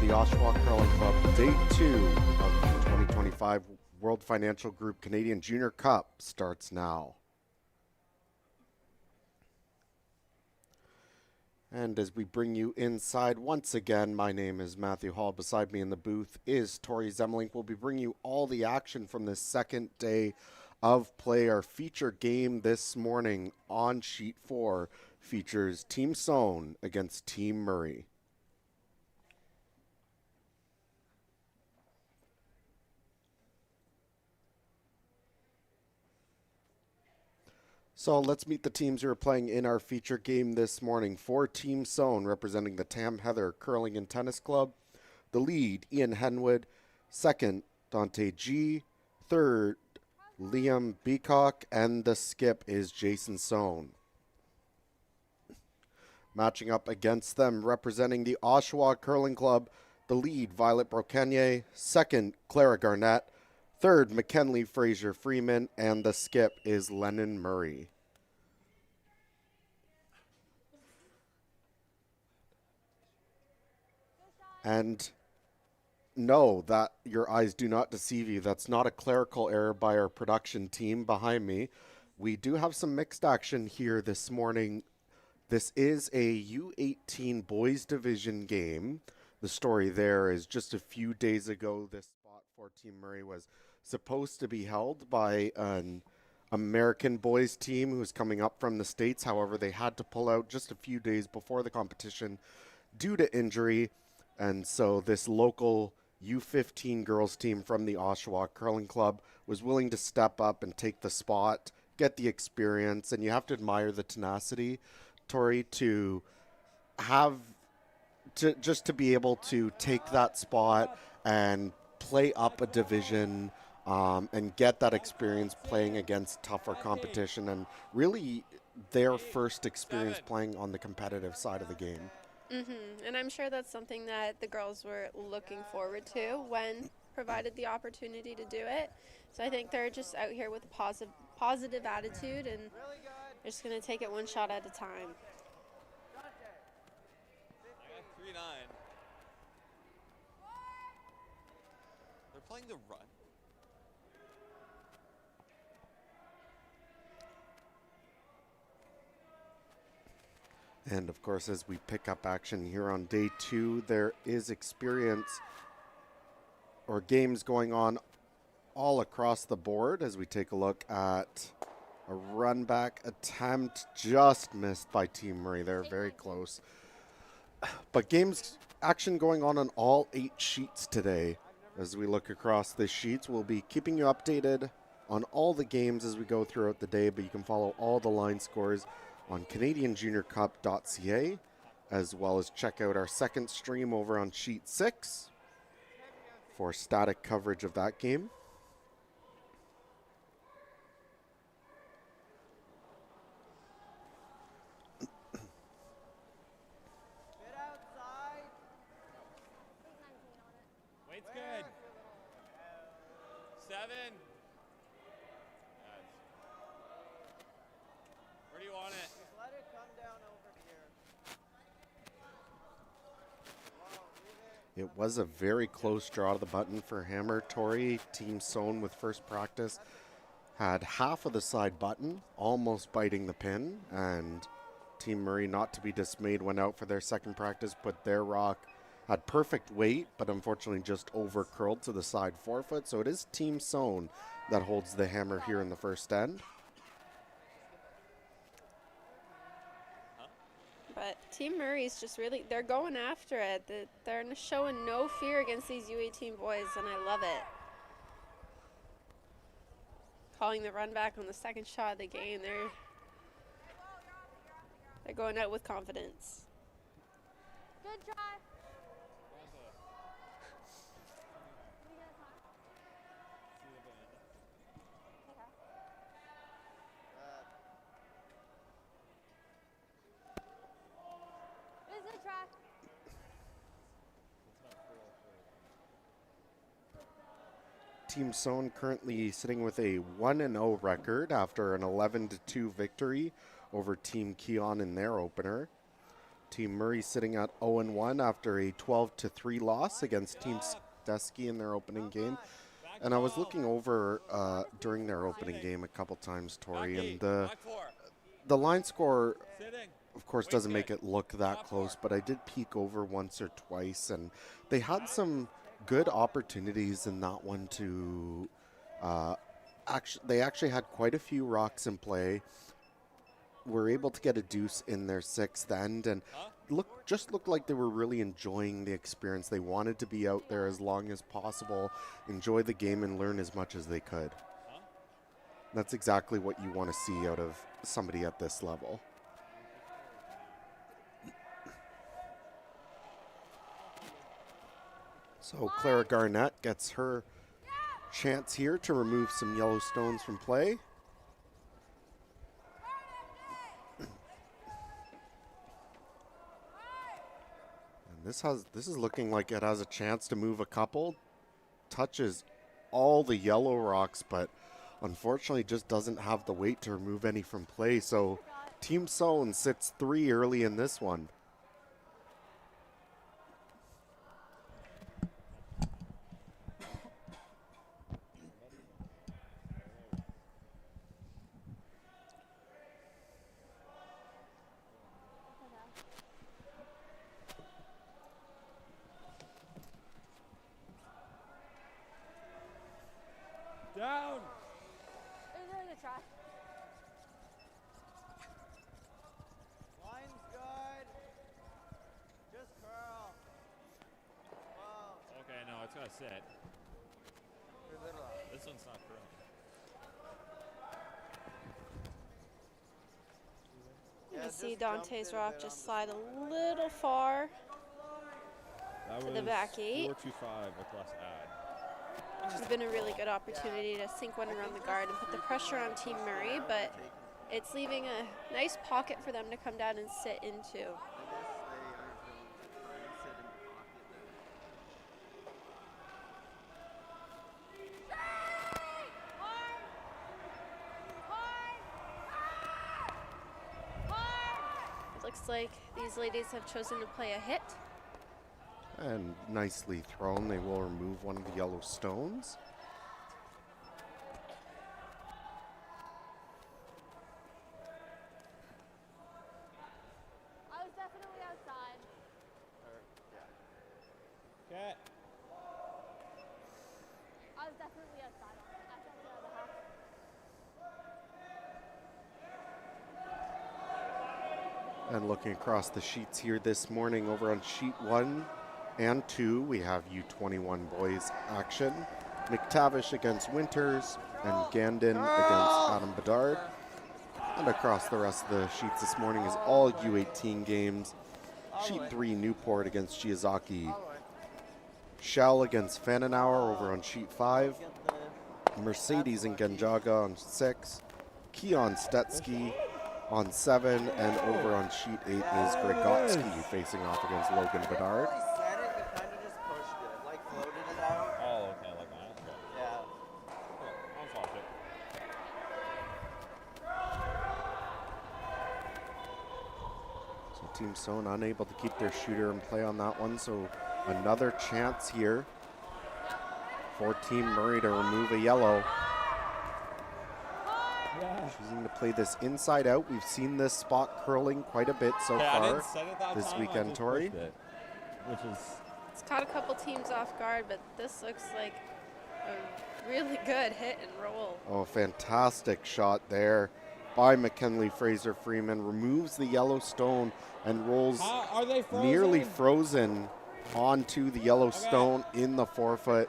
the Oshawa Curling Club, Day 2 of the 2025 World Financial Group Canadian Junior Cup starts now. And as we bring you inside once again, my name is Matthew Hall. Beside me in the booth is Tori Zemlink. We'll be bringing you all the action from this second day of play. Our feature game this morning on Sheet 4 features Team Sone against Team Murray. So let's meet the teams who are playing in our feature game this morning. For Team Sone, representing the Tam Heather Curling and Tennis Club, the lead, Ian Henwood. Second, Dante G. Third, Liam Beacock. And the skip is Jason Sone. Matching up against them, representing the Oshawa Curling Club, the lead, Violet Brocanier. Second, Clara Garnett. Third, McKinley Fraser Freeman. And the skip is Lennon Murray. And no, that your eyes do not deceive you. That's not a clerical error by our production team behind me. We do have some mixed action here this morning. This is a U18 boys division game. The story there is just a few days ago, this spot for Team Murray was supposed to be held by an American boys team who's coming up from the States. However, they had to pull out just a few days before the competition due to injury. And so this local U15 girls team from the Oshawa Curling Club was willing to step up and take the spot, get the experience. And you have to admire the tenacity, Tori, to be able to take that spot and play up a division and get that experience playing against tougher competition, and really their first experience playing on the competitive side of the game. And I'm sure that's something that the girls were looking forward to when provided the opportunity to do it. So I think they're just out here with a positive attitude, and they're just going to take it one shot at a time. 3-9. They're playing the run. And of course, as we pick up action here on day 2, there is experience or games going on all across the board as we take a look at a run back attempt just missed by Team Murray. They're very close. But games action going on all 8 sheets today. As we look across the sheets, we'll be keeping you updated on all the games as we go throughout the day, but you can follow all the line scores on CanadianJuniorCup.ca, as well as check out our second stream over on Sheet 6 for static coverage of that game. Wait's good. 7. Where do you want it? Just let it come down over here. It was a very close draw to the button for Hammer. Tori, Team Sone with first practice, had half of the side button, almost biting the pin, and Team Murray, not to be dismayed, went out for their second practice, put their rock, had perfect weight, but unfortunately just over curled to the side forefoot. So it is Team Sone that holds the hammer here in the first end. But Team Murray's just really, they're going after it. They're showing no fear against these U18 boys, and I love it. Calling the run back on the second shot of the game. They're going out with confidence. Good try. Team Sone currently sitting with a 1-0 record after an 11-2 victory over Team Keon in their opener. Team Murray sitting at 0-1 after a 12-3 loss against Team Stesky in their opening game. And I was looking over during their opening game a couple times, Tori, and the line score, of course, doesn't make it look that close, but I did peek over once or twice, and they had some good opportunities in that one to they actually had quite a few rocks in play, were able to get a deuce in their sixth end, and looked like they were really enjoying the experience. They wanted to be out there as long as possible, enjoy the game, and learn as much as they could. That's exactly what you want to see out of somebody at this level. So Clara Garnett gets her chance here to remove some yellow stones from play. And this is looking like it has a chance to move a couple. Touches all the yellow rocks, but unfortunately just doesn't have the weight to remove any from play. So Team Sone sits 3 early in this one. Down. There's a try. Line's good. Just curl. Whoa. Okay, no, it's gotta sit. This one's not curling. I see Dante's rock just slide a little far That to was the back eight. 425 across ad. This has been a really good opportunity to sink one around the guard and put the pressure on Team Murray, but it's leaving a nice pocket for them to come down and sit into. It looks like these ladies have chosen to play a hit. And nicely thrown. They will remove one of the yellow stones. I was definitely outside. Okay. I was definitely outside. I felt it out of the half. And looking across the sheets here this morning, over on sheet 1 and 2, we have U21 boys action. McTavish against Winters and Gandon against Adam Bedard. And across the rest of the sheets this morning is all U18 games. Sheet 3, Newport against Shiozaki. Shell against Fanenauer over on sheet 5. Mercedes and Genjaga on 6. Keon Stetsky on 7. And over on sheet 8 is Gregotsky facing off against Logan Bedard. Said it, you kind of just pushed it, like floated it out. Oh, okay, like that. Okay. Yeah. Cool. I'll watch it. So Team Sone unable to keep their shooter in play on that one. So another chance here for Team Murray to remove a yellow. Choosing to play this inside out. We've seen this spot curling quite a bit so Okay, I far didn't set it that this time, I weekend, just Tori. pushed it, which is It's caught a couple teams off guard, but this looks like a really good hit and roll. Oh, fantastic shot there by McKinley Fraser Freeman. Removes the yellow stone and rolls are they frozen? nearly frozen onto the yellow stone in the forefoot.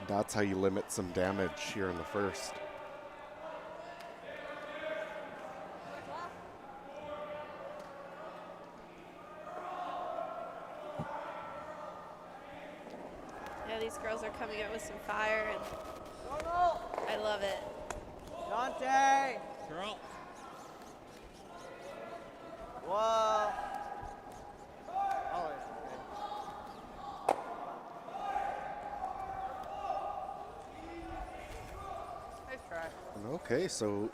That's how you limit some damage here in the first. Yeah, these girls are coming out with some fire, and I love it. Dante! Girl. Whoa! Oh, nice try. Okay, so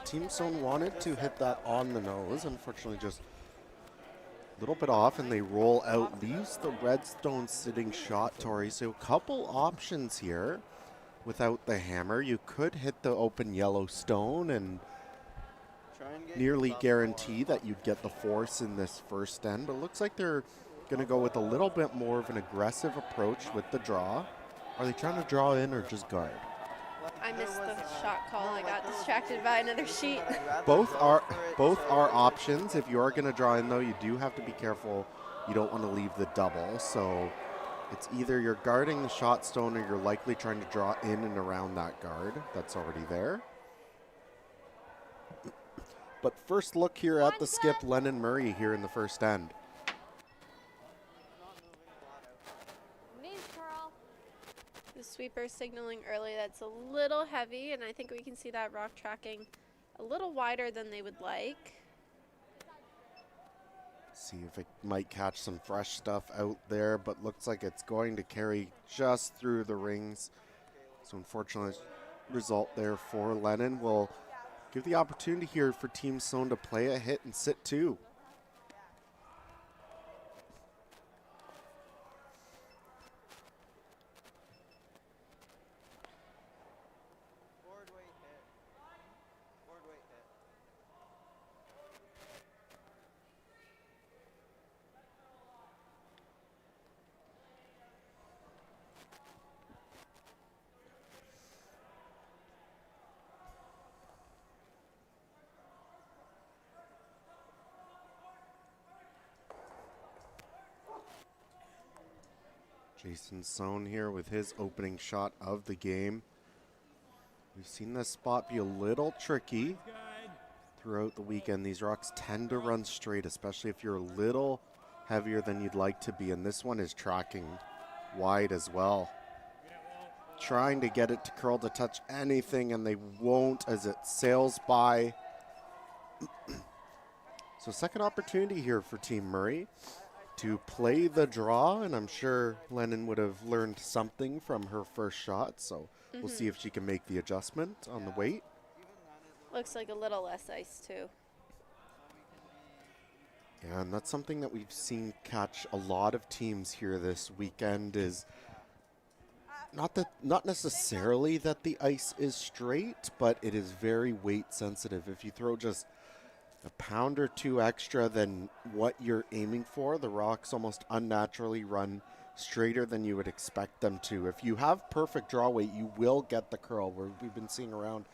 Team Sone wanted to hit that on the nose. Unfortunately, just little bit off, and they roll out. Leaves the redstone sitting shot, Tori. So a couple options here. Without the hammer, you could hit the open yellow stone and nearly guarantee that you'd get the force in this first end. But it looks like they're going to go with a little bit more of an aggressive approach with the draw. Are they trying to draw in or just guard? I missed the shot call. I got distracted by another sheet. Both are options. If you are going to draw in, though, you do have to be careful. You don't want to leave the double. So it's either you're guarding the shot stone or you're likely trying to draw in and around that guard that's already there. But first look here at the skip, Lennon Murray here in the first end. Knees curl. The sweeper signaling early that's a little heavy, and I think we can see that rock tracking a little wider than they would like. See if it might catch some fresh stuff out there, but looks like it's going to carry just through the rings. So unfortunate result there for Lennon. We'll give the opportunity here for Team Sone to play a hit and sit two. Jason Sone here with his opening shot of the game. We've seen this spot be a little tricky throughout the weekend. These rocks tend to run straight, especially if you're a little heavier than you'd like to be. And this one is tracking wide as well. Trying to get it to curl to touch anything, and they won't as it sails by. So second opportunity here for Team Murray to play the draw, and I'm sure Lennon would have learned something from her first shot, so we'll see if she can make the adjustment on the weight. Looks like a little less ice too. Yeah, and that's something that we've seen catch a lot of teams here this weekend is not necessarily that the ice is straight, but it is very weight sensitive. If you throw just a pound or two extra than what you're aiming for, the rocks almost unnaturally run straighter than you would expect them to. If you have perfect draw weight, you will get the curl, where we've been seeing around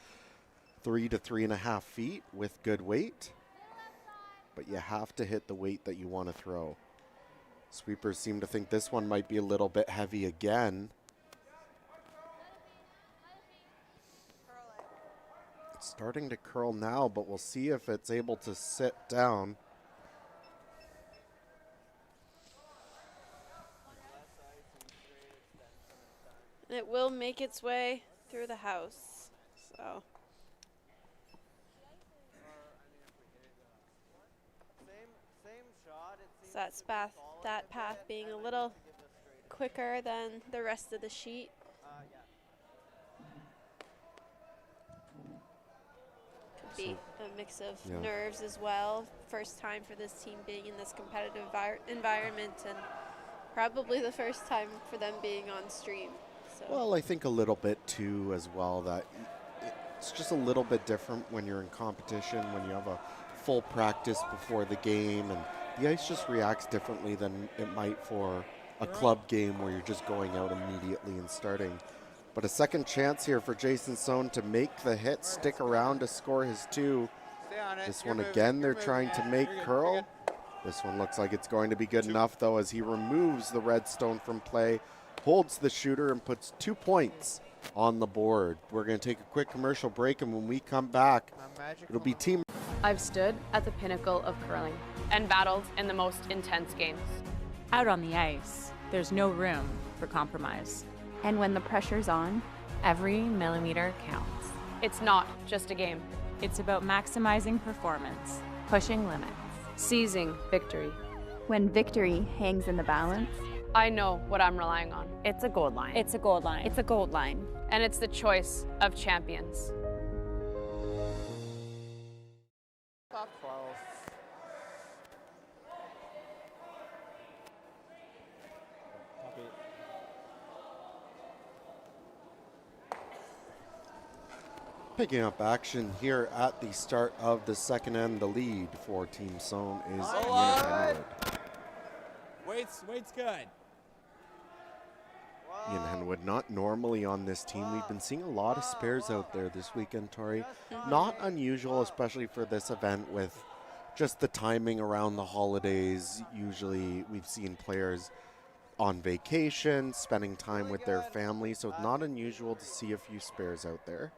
3 to 3.5 feet with good weight, but you have to hit the weight that you want to throw. Sweepers seem to think this one might be a little bit heavy again. It's starting to curl now, but we'll see if it's able to sit down. It will make its way through the house. So that path being a little quicker than the rest of the sheet. Could be a mix of nerves as well. First time for this team being in this competitive environment, and probably the first time for them being on stream. So. Well, I think a little bit too as well, that it's just a little bit different when you're in competition, when you have a full practice before the game, and the ice just reacts differently than it might for a club game where you're just going out immediately and starting. But a second chance here for Jason Sone to make the hit, stick around to score his two. This one again, they're trying to make curl. This one looks like it's going to be good enough, though, as he removes the redstone from play, holds the shooter, and puts 2 points on the board. We're going to take a quick commercial break, and when we come back, it'll be Team. I've stood at the pinnacle of curling and battled in the most intense games. Out on the ice, there's no room for compromise. And when the pressure's on, every millimeter counts. It's not just a game. It's about maximizing performance, Pushing limits. Seizing victory. When victory hangs in the balance, I know what I'm relying on. It's a gold line. It's a gold line. It's a gold line. And it's the choice of champions. Top 12. Picking up action here at the start of the second end, the lead for Team Sone is Ian Henwood. Weight's good. Ian Henwood not normally on this team. We've been seeing a lot of spares out there this weekend, Tori. Not unusual, especially for this event with just the timing around the holidays. Usually we've seen players on vacation, spending time with their family, so it's not unusual to see a few spares out there.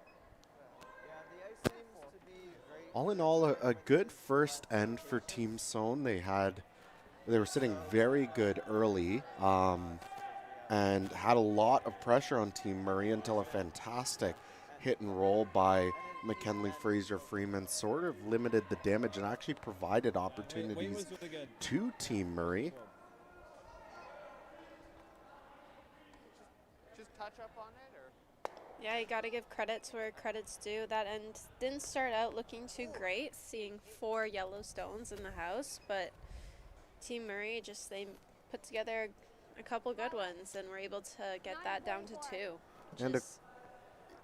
All in all, a good first end for Team Sone. They were sitting very good early and had a lot of pressure on Team Murray until a fantastic hit and roll by McKinley Fraser-Freeman sort of limited the damage and actually provided opportunities to Team Murray. Just touch up on it, or? Yeah, you got to give credits where credit's due. That end didn't start out looking too great, seeing 4 yellow stones in the house, but Team Murray they put together a couple good ones and were able to get that down to 2. And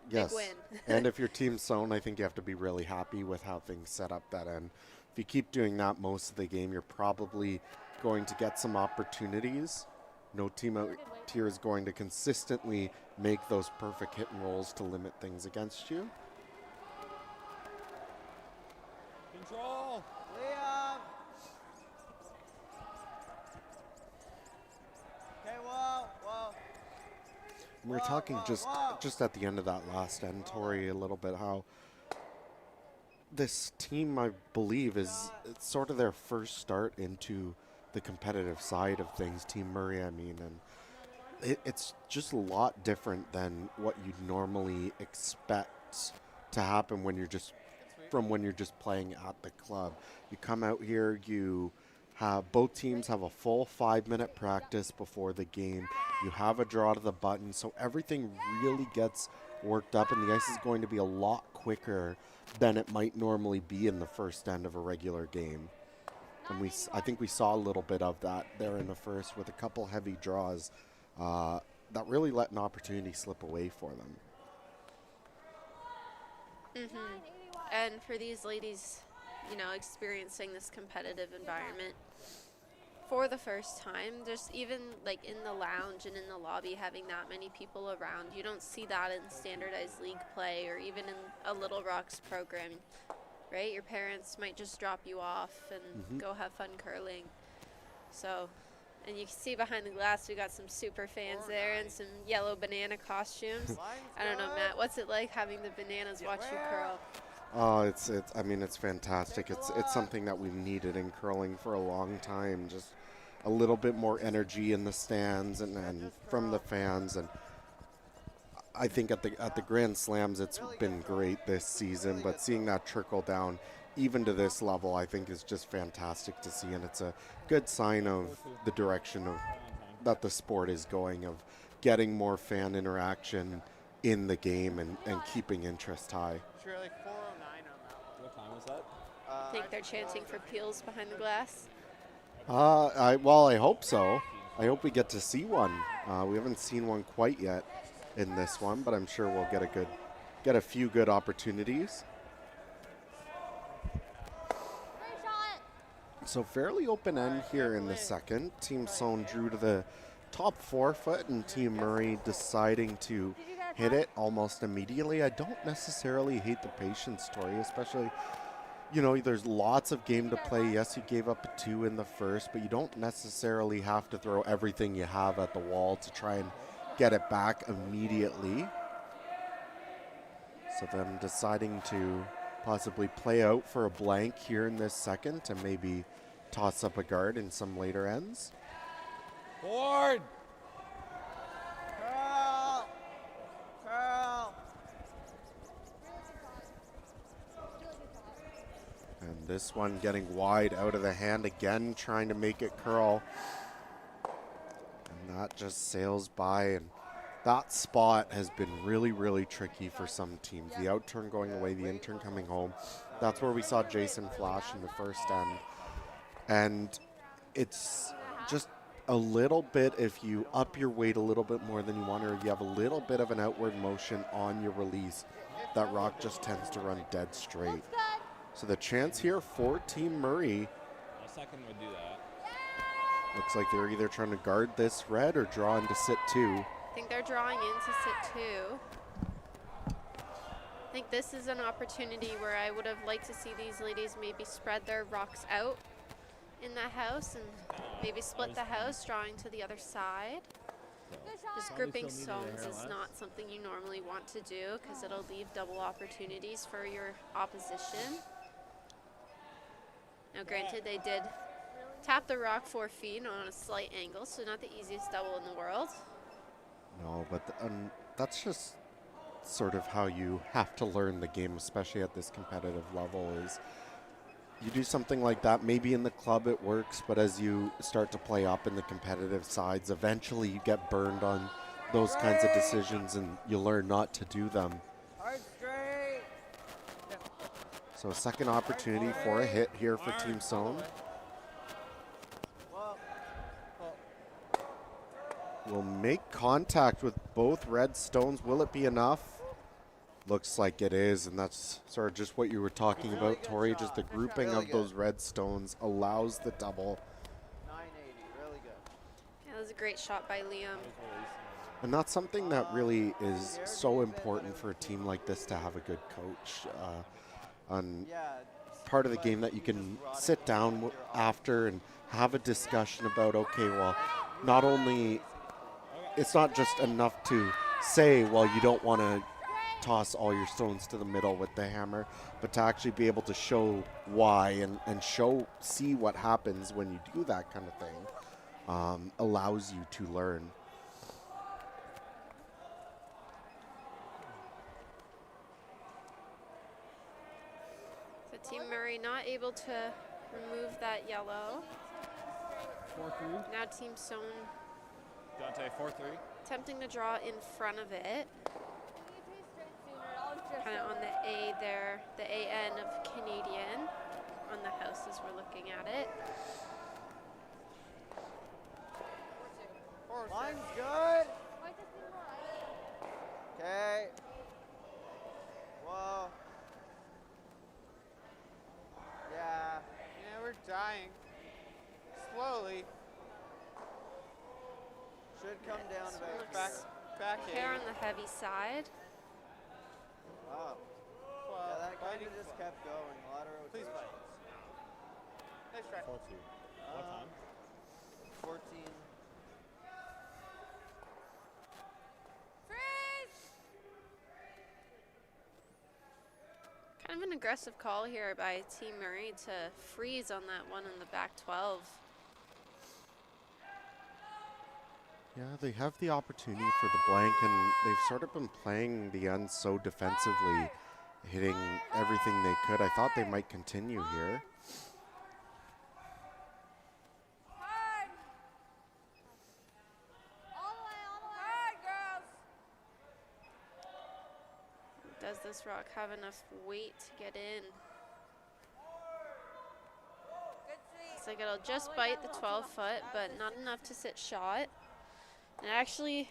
big win. And if you're Team Sone, I think you have to be really happy with how things set up that end. If you keep doing that most of the game, you're probably going to get some opportunities. No team out here is going to consistently make those perfect hit and rolls to limit things against you. Control. Liam. Okay, whoa. We were talking just at the end of that last end, Tori, a little bit how this team, I believe, it's sort of their first start into the competitive side of things, Team Murray, I mean, and it's just a lot different than what you'd normally expect to happen when you're just playing at the club. You come out here, both teams have a full 5-minute practice before the game. You have a draw to the button, so everything really gets worked up, and the ice is going to be a lot quicker than it might normally be in the first end of a regular game. And I think we saw a little bit of that there in the first with a couple heavy draws that really let an opportunity slip away for them. And for these ladies, experiencing this competitive environment for the first time, just even like in the lounge and in the lobby, having that many people around, you don't see that in standardized league play or even in a Little Rocks program, right? Your parents might just drop you off and go have fun curling. So, and you can see behind the glass, we got some super fans there and some yellow banana costumes. I don't know, Matt, what's it like having the bananas watch you curl? Oh, it's fantastic. It's something that we've needed in curling for a long time. Just a little bit more energy in the stands and from the fans. And I think at the Grand Slams, it's been great this season. But seeing that trickle down even to this level, I think is just fantastic to see. And it's a good sign of the direction that the sport is going, of getting more fan interaction in the game and keeping interest high. Sure, like 409 on that. What time is that? I think they're chanting for Peels behind the glass. I hope so. I hope we get to see one. We haven't seen one quite yet in this one, but I'm sure we'll get a few good opportunities. So fairly open end here in the second. Team Sone drew to the top 4-foot, and Team Murray deciding to hit it almost immediately. I don't necessarily hate the patience, Tori, especially, there's lots of game to play. Yes, you gave up a 2 in the first, but you don't necessarily have to throw everything you have at the wall to try and get it back immediately. So them deciding to possibly play out for a blank here in this second and maybe toss up a guard in some later ends. Board! Curl! And this one getting wide out of the hand again, trying to make it curl. And that just sails by, and that spot has been really, really tricky for some teams. The out turn going away, the in turn coming home. That's where we saw Jason flash in the first end. And it's just a little bit, if you up your weight a little bit more than you want, or you have a little bit of an outward motion on your release, that rock just tends to run dead straight. So the chance here for Team Murray, A second would do that. looks like they're either trying to guard this red or draw into sit two. I think they're drawing into sit two. I think this is an opportunity where I would have liked to see these ladies maybe spread their rocks out in the house and maybe split the house, drawing to the other side. Just grouping sones is not something you normally want to do because it'll leave double opportunities for your opposition. Now granted, they did tap the rock 4 feet on a slight angle, so not the easiest double in the world. No, but that's just sort of how you have to learn the game, especially at this competitive level, is you do something like that. Maybe in the club it works, but as you start to play up in the competitive sides, eventually you get burned on those kinds of decisions and you learn not to do them. Hard straight. So a second opportunity for a hit here for Team Sone. Will make contact with both red stones. Will it be enough? Looks like it is, and that's sort of just what you were talking about, Tori. Just the grouping of those red stones allows the double. 980, really good. Yeah, that was a great shot by Liam. And that's something that really is so important for a team like this, to have a good coach on part of the game that you can sit down after and have a discussion about, okay, well, not only, it's not just enough to say, well, you don't want to toss all your stones to the middle with the hammer, but to actually be able to show why and see what happens when you do that kind of thing allows you to learn. So Team Murray not able to remove that yellow. 4-3. Now Team Sone Dante, 4-3. attempting to draw in front of it. Kind of on the A there, the AN of Canadian on the house as we're looking at it. Line's good. Okay. Whoa. Yeah. Yeah, we're dying. Slowly. Should come down This about one looks Back hair in. on the heavy side. Wow. Well, Yeah, that kind fighting of just kept going. A lot of Please rotation. fight. Nice try. 4-2. What time? 14. Kind of an aggressive call here by Team Murray to freeze on that one in the back 12. Yeah, they have the opportunity for the blank, and they've sort of been playing the end so defensively, hitting everything they could. I thought they might continue here. Does this rock have enough weight to get in? Looks like it'll just bite the 12 foot, but not enough to sit shot. And it actually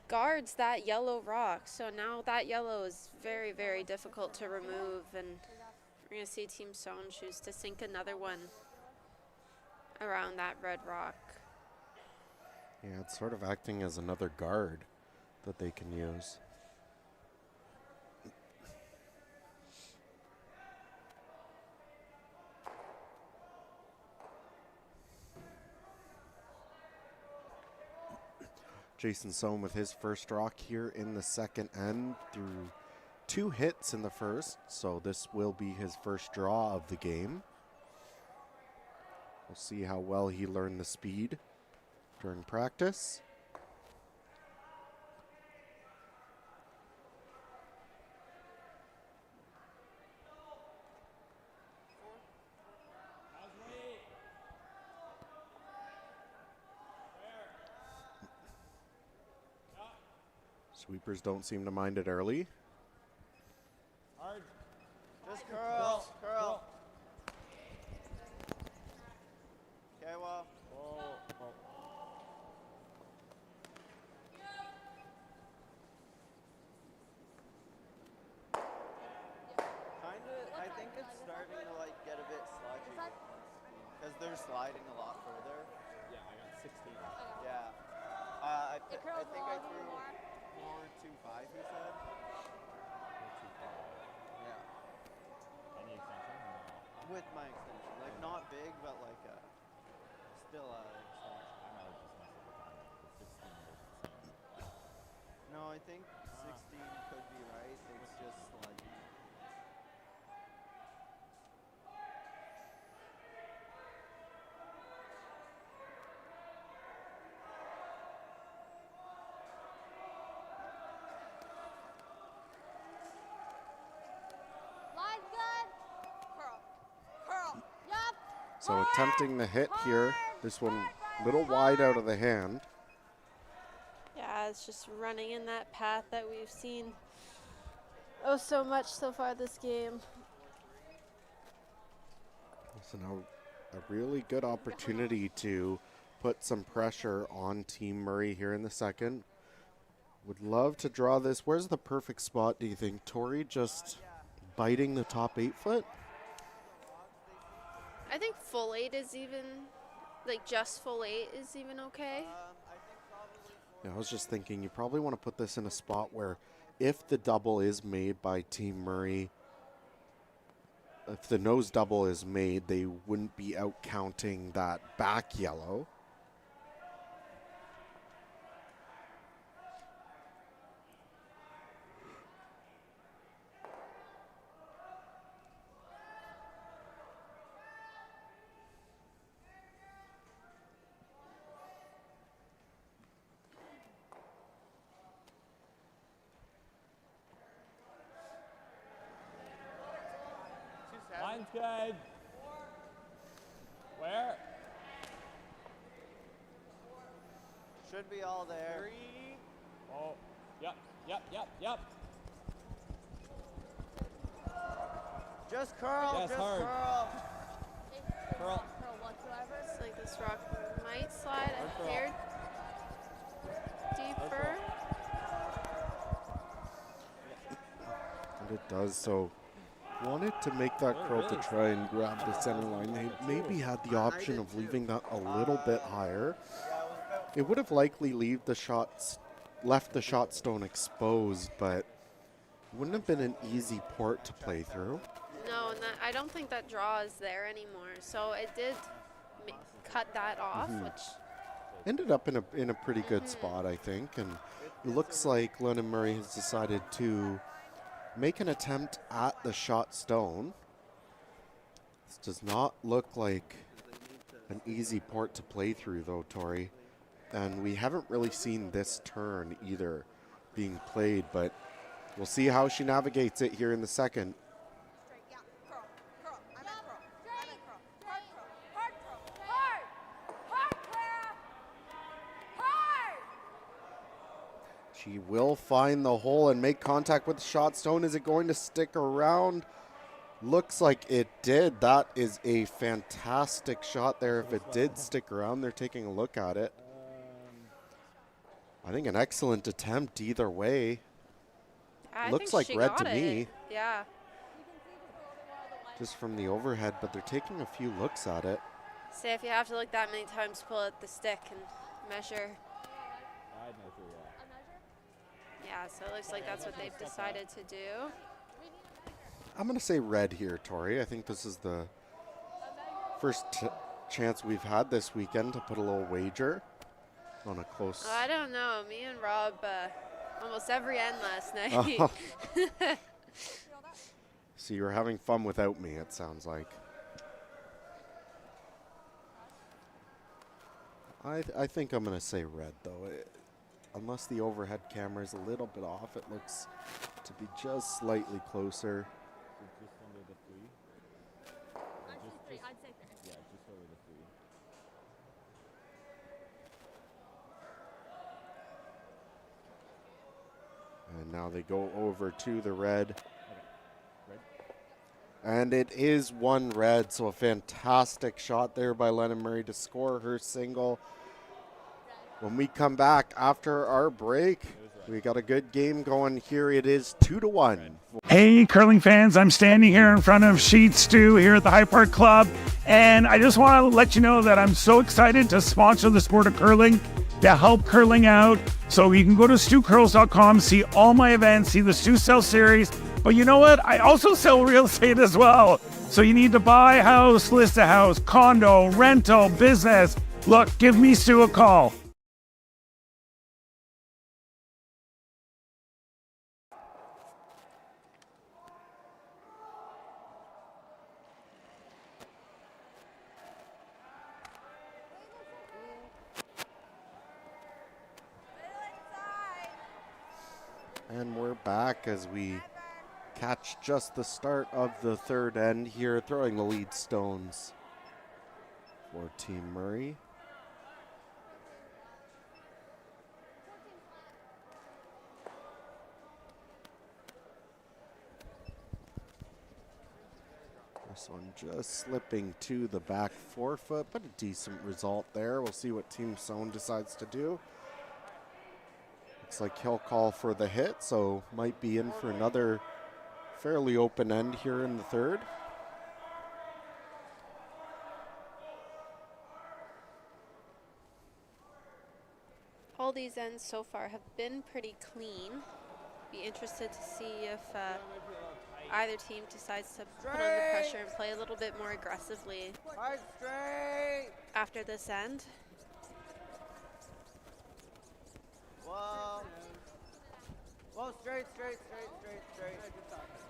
guards that yellow rock. So now that yellow is very, very difficult to remove. And we're going to see Team Sone choose to sink another one around that red rock. Yeah, it's sort of acting as another guard that they can use. Jason Sone with his first rock here in the second end through 2 hits in the first, so this will be his first draw of the game. We'll see how well he learned the speed during practice. Sweepers don't seem to mind it early. Hard. Just curl. Curl. Okay, well. Whoa. Oh. Because they're sliding a lot further. Yeah, I got 16. Yeah. I think I threw 4.25, you said? Yeah. Any extension? No. With my extension. Like, not big, but like still a extension. I might have just messed up the time. The 16 was the same. No, I think 16 could be right. It's just sludgy. Line good. Curl. Curl. Yup. So attempting the hit here. This one a little wide out of the hand. Yeah, it's just running in that path that we've seen so much so far this game. So now a really good opportunity to put some pressure on Team Murray here in the second. Would love to draw this. Where's the perfect spot, do you think? Tori just biting the top 8 foot? I think full 8 is even, like just full 8 is even okay. Yeah, I was just thinking you probably want to put this in a spot where if the double is made by Team Murray, if the nose double is made, they wouldn't be out counting that back yellow. Line's good. Where? Should be all there. 3. Oh, yep. Just curl, Yes, just hard. curl. Curl. Curl whatsoever. It's like this rock might slide Hard a curl. hair deeper. And it does, so wanted to make that curl to try and grab the center line. They maybe had the option of leaving that a little bit higher. It would have likely left the shot stone exposed, but wouldn't have been an easy port to play through. No, and I don't think that draw is there anymore. So it did cut that off, which Ended up in a pretty good spot, I think, and it looks like Lennon Murray has decided to make an attempt at the shot stone. This does not look like an easy port to play through, though, Tori. And we haven't really seen this turn either being played, but we'll see how she navigates it here in the second. Straight. Yeah. Curl. Curl. I'm at curl. I'm at curl. Hard curl. Hard curl. Hard. Hard, Clara. Hard. She will find the hole and make contact with the shot stone. Is it going to stick around? Looks like it did. That is a fantastic shot there. If it did stick around, they're taking a look at it. I think an excellent attempt either way. I Looks think like she red got to me. it. Yeah. Just from the overhead, but they're taking a few looks at it. Say if you have to look that many times, pull out the stick and measure. I'd measure, Yeah, so it looks like that's what they've decided to do. I'm going to say red here, Tori. I think this is the first chance we've had this weekend to put a little wager on a close. I don't know. Me and Rob, almost every end last night. So you were having fun without me, it sounds like. I think I'm going to say red, though. Unless the overhead camera is a little bit off, it looks to be just slightly closer. just under the 3. I'd say 3. Yeah, just over the 3. And now they go over to the red. Red. And it is one red, so a fantastic shot there by Lennon Murray to score her single. When we come back after our break, We got a good game going here. It is 2-1. Hey, curling fans, I'm standing here in front of Sheet Stew here at the High Park Club, and I just want to let you know that I'm so excited to sponsor the sport of curling, to help curling out. So you can go to stewcurls.com, see all my events, see the Stew Sell series, but you know what? I also sell real estate as well. So you need to buy a house, list a house, condo, rental, business. Look, give me Stu a call. And we're back as we catch just the start of the third end here, throwing the lead stones for Team Murray. This one just slipping to the back forefoot, but a decent result there. We'll see what Team Sone decides to do. Looks like he'll call for the hit, so might be in for another fairly open end here in the third. All these ends so far have been pretty clean. Be interested to see if either team decides to put on the pressure and play a little bit more aggressively Hard straight. after this end. Whoa. Whoa, straight.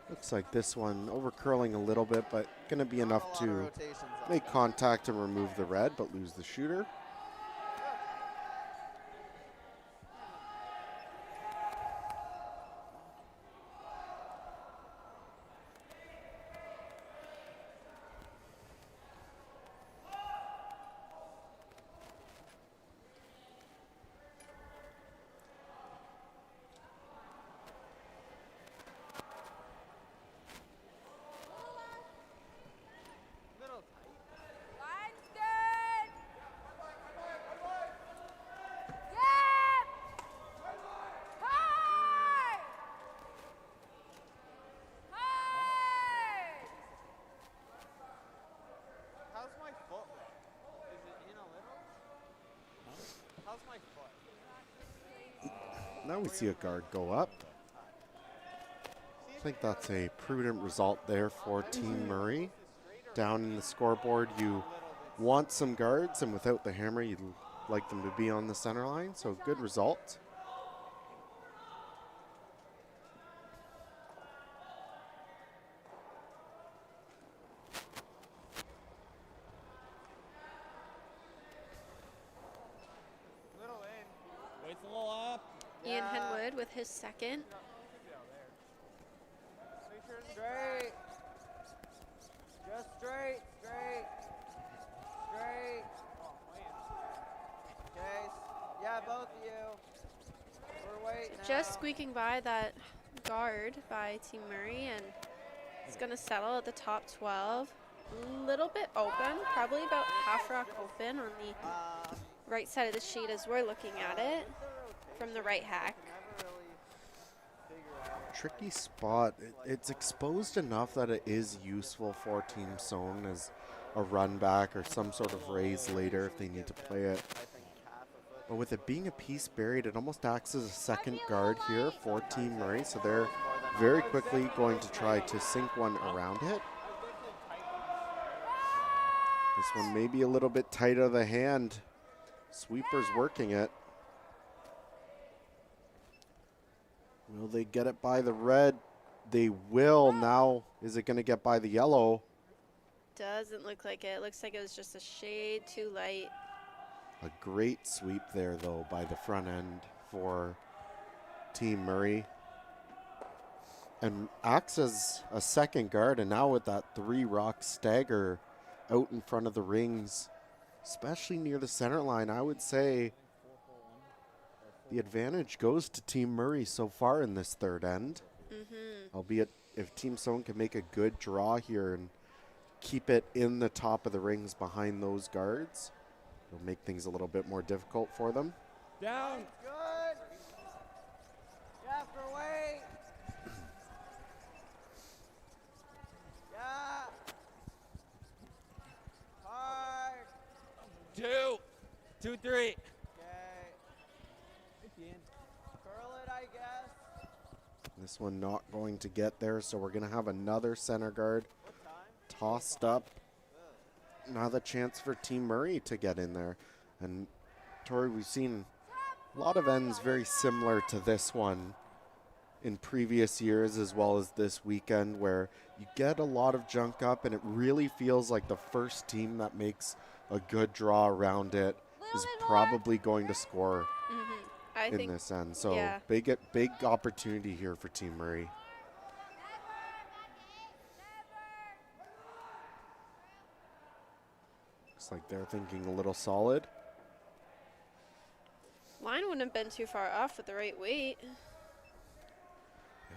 Looks like this one over curling a little bit, but going to be enough Not a lot of to rotations on make that. contact and remove the red, but lose the shooter. Line's good. Yep. Hard. Hard. How's my foot? Is it in a little? How's my foot? Now we see a guard go up. I think that's a prudent result there for Team Murray. Down in the scoreboard, you want some guards, and without the hammer, you'd like them to be on the center line, so good result. Little in. Waits a little up. Ian Henwood with his second. Straight. Just straight. Okay. Yeah, both of you. We're waiting. Just squeaking by that guard by Team Murray, and it's going to settle at the top 12. A little bit open, probably about half rock open on the right side of the sheet as we're looking at it from the right hack. Tricky spot. It's exposed enough that it is useful for Team Sone as a run back or some sort of raise later if they need to play it. But with it being a piece buried, it almost acts as a second guard here for Team Murray, so they're very quickly going to try to sink one around it. This one may be a little bit tight of the hand. Sweeper's working it. Will they get it by the red? They will. Now, is it going to get by the yellow? Doesn't look like it. Looks like it was just a shade too light. A great sweep there, though, by the front end for Team Murray. And acts as a second guard, and now with that 3-rock stagger out in front of the rings, especially near the center line, I would say the advantage goes to Team Murray so far in this third end. Albeit if Team Sone can make a good draw here and keep it in the top of the rings behind those guards, it'll make things a little bit more difficult for them. Down. Good. 2, 2, 3. Okay. Curl it, I guess. This one not going to get there, so we're going to have another center guard tossed up. Another chance for Team Murray to get in there. And Tori, we've seen a lot of ends very similar to this one in previous years as well as this weekend, where you get a lot of junk up and it really feels like the first team that makes a good draw around it is probably going to score I think this end. So yeah. big opportunity here for Team Murray. Looks like they're thinking a little solid. Line wouldn't have been too far off with the right weight.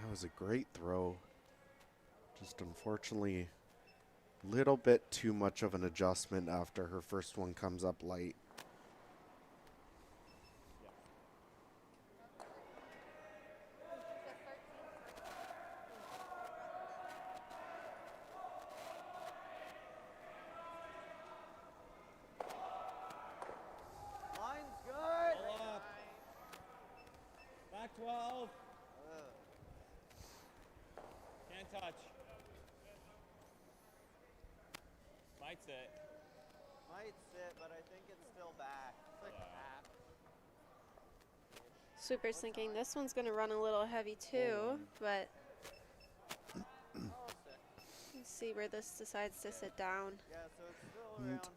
That was a great throw. Just unfortunately a little bit too much of an adjustment after her first one comes up light. Line's good. Pull up. Back 12. Can't touch. Might sit. Might sit, but I think it's still back. It's like half. Sweeper's thinking this one's going to run a little heavy too, but let's see where this decides to sit down. Yeah, so it's still around 4-2.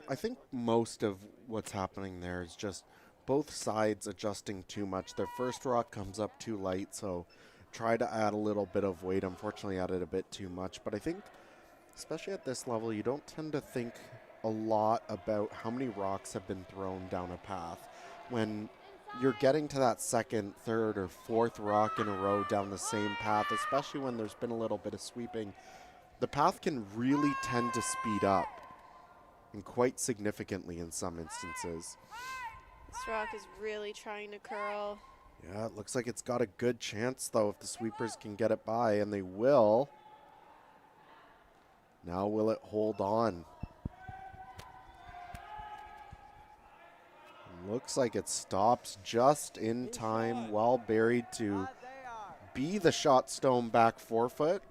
I think most of what's happening there is just both sides adjusting too much. Their first rock comes up too light, so try to add a little bit of weight. Unfortunately, added a bit too much. But I think, especially at this level, you don't tend to think a lot about how many rocks have been thrown down a path. When you're getting to that second, third, or fourth rock in a row down the same path, especially when there's been a little bit of sweeping, the path can really tend to speed up, and quite significantly in some instances. This rock is really trying to curl. Yeah, it looks like it's got a good chance, though, if the sweepers can get it by, and they will. Now will it hold on? Looks like it stops just in time, well buried to be the shot stone back 4 foot.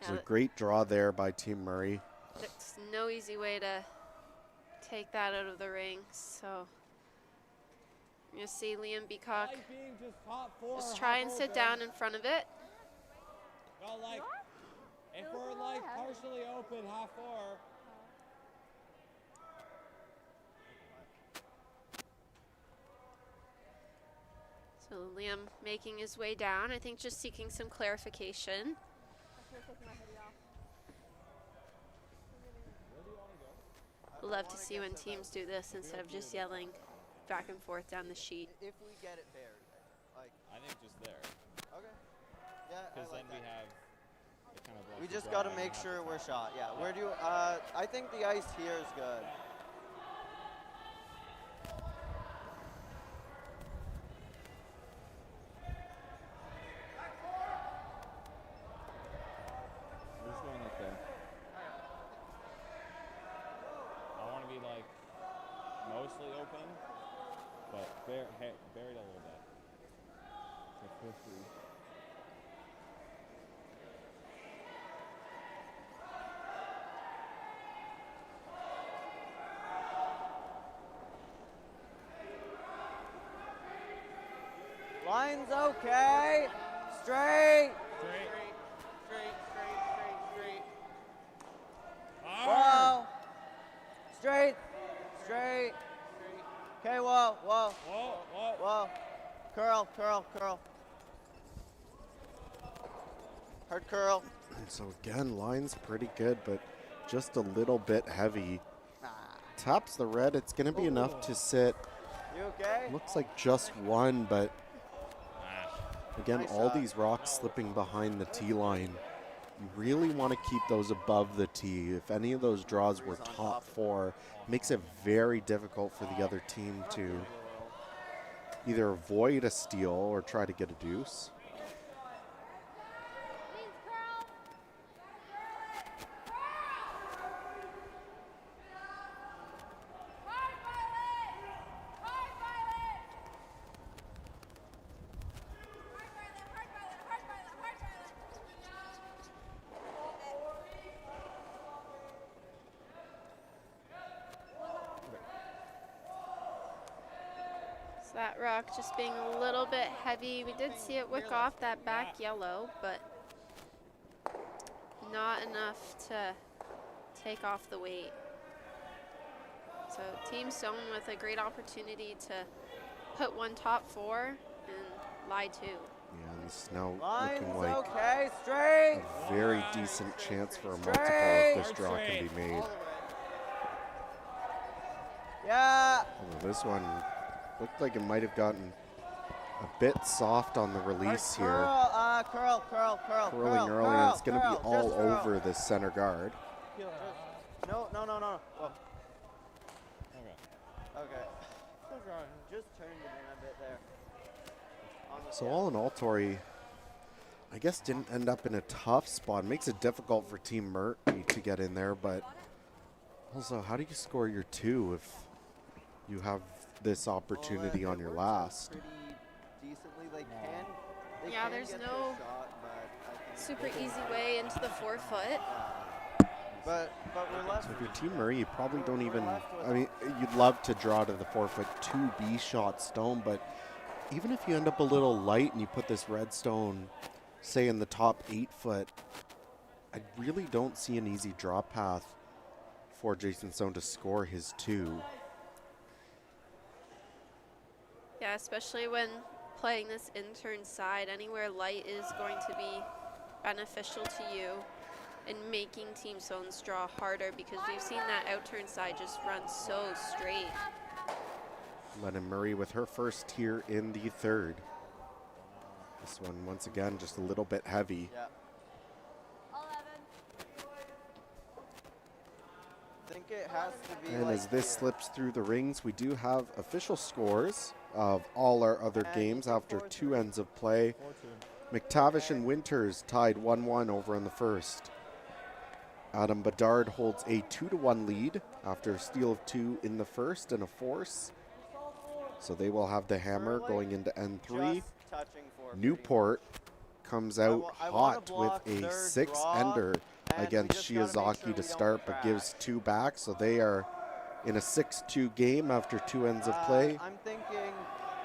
It's a great draw there by Team Murray. There's no easy way to take that out of the ring, so you see Liam Beacock just try and sit down in front of it. No, like, if we're like partially open, half 4. So Liam making his way down, I think just seeking some clarification. Love to see when teams do this instead of just yelling back and forth down the sheet. If we get it buried, like. I think just there. Okay. Yeah, Because I like then we that. have it kind of like We the just draw got to and make half sure the we're time. shot. Yeah. Where do you? I think the ice here is good. We're just going like that. I want to be like mostly open, but buried a little bit. So feel free. Line's okay. Straight. Straight. Whoa. Straight. Straight. Okay, whoa, whoa, Whoa, whoa. whoa. Curl, curl, curl. Hard curl. So again, line's pretty good, but just a little bit heavy. Taps the red. It's going to be enough to sit. You okay? Looks like just one, but again, Nice all shot. these rocks slipping behind the tee line. You really want to keep those above the tee. If any of those draws were top 4, it makes it very difficult for the other team to either avoid a steal or try to get a deuce. That rock just being a little bit heavy. We did see it wick off that back yellow, but not enough to take off the weight. So Team Sone with a great opportunity to put one top 4 and lie 2. Yeah, and this is now Line's looking like okay, straight. a very decent chance for a multiple if this draw can be made. All the way. Yeah. Although this one looked like it might have gotten a bit soft on the release here. Curl. Curling early, and it's going to be all over the center guard. No. Whoa. Okay. Okay. Just turned it in a bit there. So all in all, Tori, I guess didn't end up in a tough spot. Makes it difficult for Team Murphy to get in there, but also, how do you score your 2 if you have this opportunity on your last? Pretty decently, they Yeah, can there's get no their shot, but I think super easy way into the 4-foot. But we're left. So if you're Team Murray, you probably don't even, I mean, you'd love to draw to the 4-foot 2B shot stone, but even if you end up a little light and you put this red stone, say in the top 8-foot, I really don't see an easy draw path for Jason Sone to score his 2. Yeah, especially when playing this in-turn side, anywhere light is going to be beneficial to you in making Team Sone's draw harder, because we've seen that out-turn side just run so straight. Lennon Murray with her first here in the 3rd. This one, once again, just a little bit heavy. Yeah. 11. I think it has to be. And like as this here. slips through the rings, we do have official scores of all our other games after 2 ends of play. McTavish and Winters tied 1-1 over in the first. Adam Bedard holds a 2-1 lead after a steal of 2 in the first and a force. So they will have the hammer going into N3. Just touching for Newport comes out I wanna hot with block a their 6-ender draw, and against we just gotta make Shiozaki sure we to don't start, but crack. gives 2 back. So they are in a 6-2 game after 2 ends of play. I'm thinking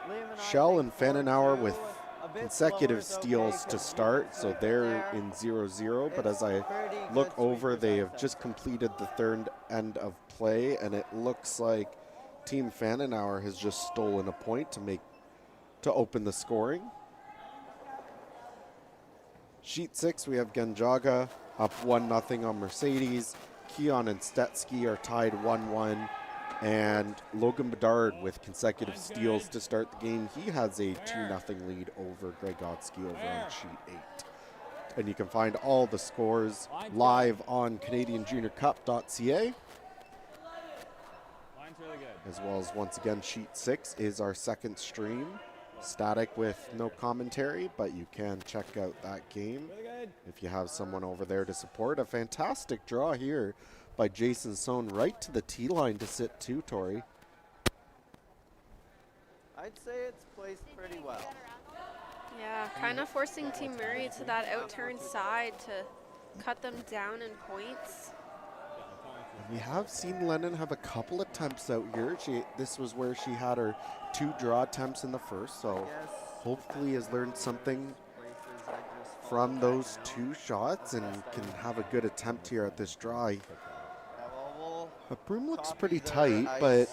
Liam and I Shell think and Fannenauer 4-2, with a bit consecutive slower is steals okay, to 'cause we start, can so slip they're there. in 0-0. But It's as I pretty look good over, sweepers they on have just center. completed the 3rd end of play, and it looks like Team Fannenauer has just stolen a point to open the scoring. Sheet 6, we have Genjaga up 1-0 on Mercedes. Keon and Stetsky are tied 1-1. And Logan Bedard with consecutive steals to start the game. He has a 2-0 lead over Gregotsky over on sheet 8. And you can find all the scores live on CanadianJuniorCup.ca. Line's really good. As well as, once again, sheet 6 is our 2nd stream. Static with no commentary, but you can check out that game Really good. if you have someone over there to support. A fantastic draw here by Jason Sone right to the tee line to sit 2, Tori. I'd say it's placed pretty well. Yeah, kind of forcing Team Murray to that out-turn side to cut them down in points. We have seen Lennon have a couple attempts out here. This was where she had her 2 draw attempts in the first, so Yes. hopefully has learned something Places I just from fall those back now. 2 shots and can have a good attempt here at this draw. Yeah, well, The broom looks copy pretty the tight, ice. but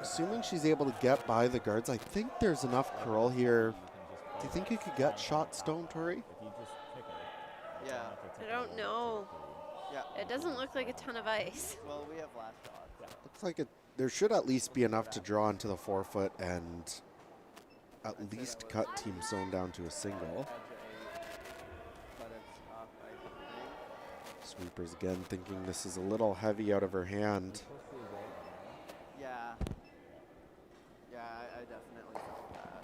assuming she's able to get by the guards, I think there's enough curl here. Do you think you could get shot stone, Tori? If you just pick it, Yeah. I don't know. Yeah. It doesn't look like a ton of ice. Well, we have last shot. Looks like there should at least be enough to draw into the 4-foot and at least cut Team Sone down to a single. But it's up, I think. Sweepers again thinking this is a little heavy out of her hand. Yeah. Yeah, I definitely felt that.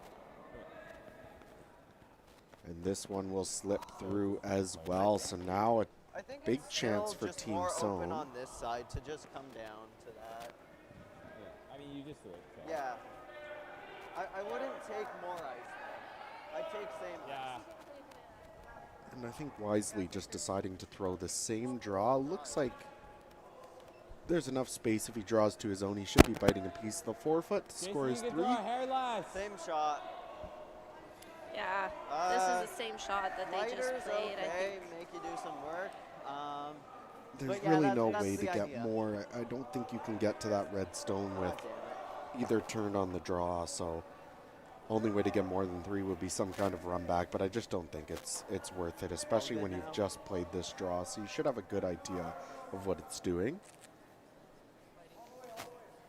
And this one will slip through as well. So now I think big it's chance still for just Team more Sone. open on this side to just come down to that. Yeah. I mean, you just do it. So. Yeah. I wouldn't take more ice. I'd take same Yeah. ice. And I think wisely just deciding to throw the same draw. Looks like there's enough space if he draws to his own. He should be biting a piece of the forefoot to score his 3. Hair last. Same shot. Yeah, this is the same shot that they just Lighters, played, okay, I think. make you do some work. There's But yeah, really that's- no that's way the to get idea. more. I don't think you can get to that red stone with God damn it. either turned on the draw, so only way to get more than 3 would be some kind of run back, but I just don't think it's worth it, especially when you've just played this draw, so you should have a good idea of what it's doing.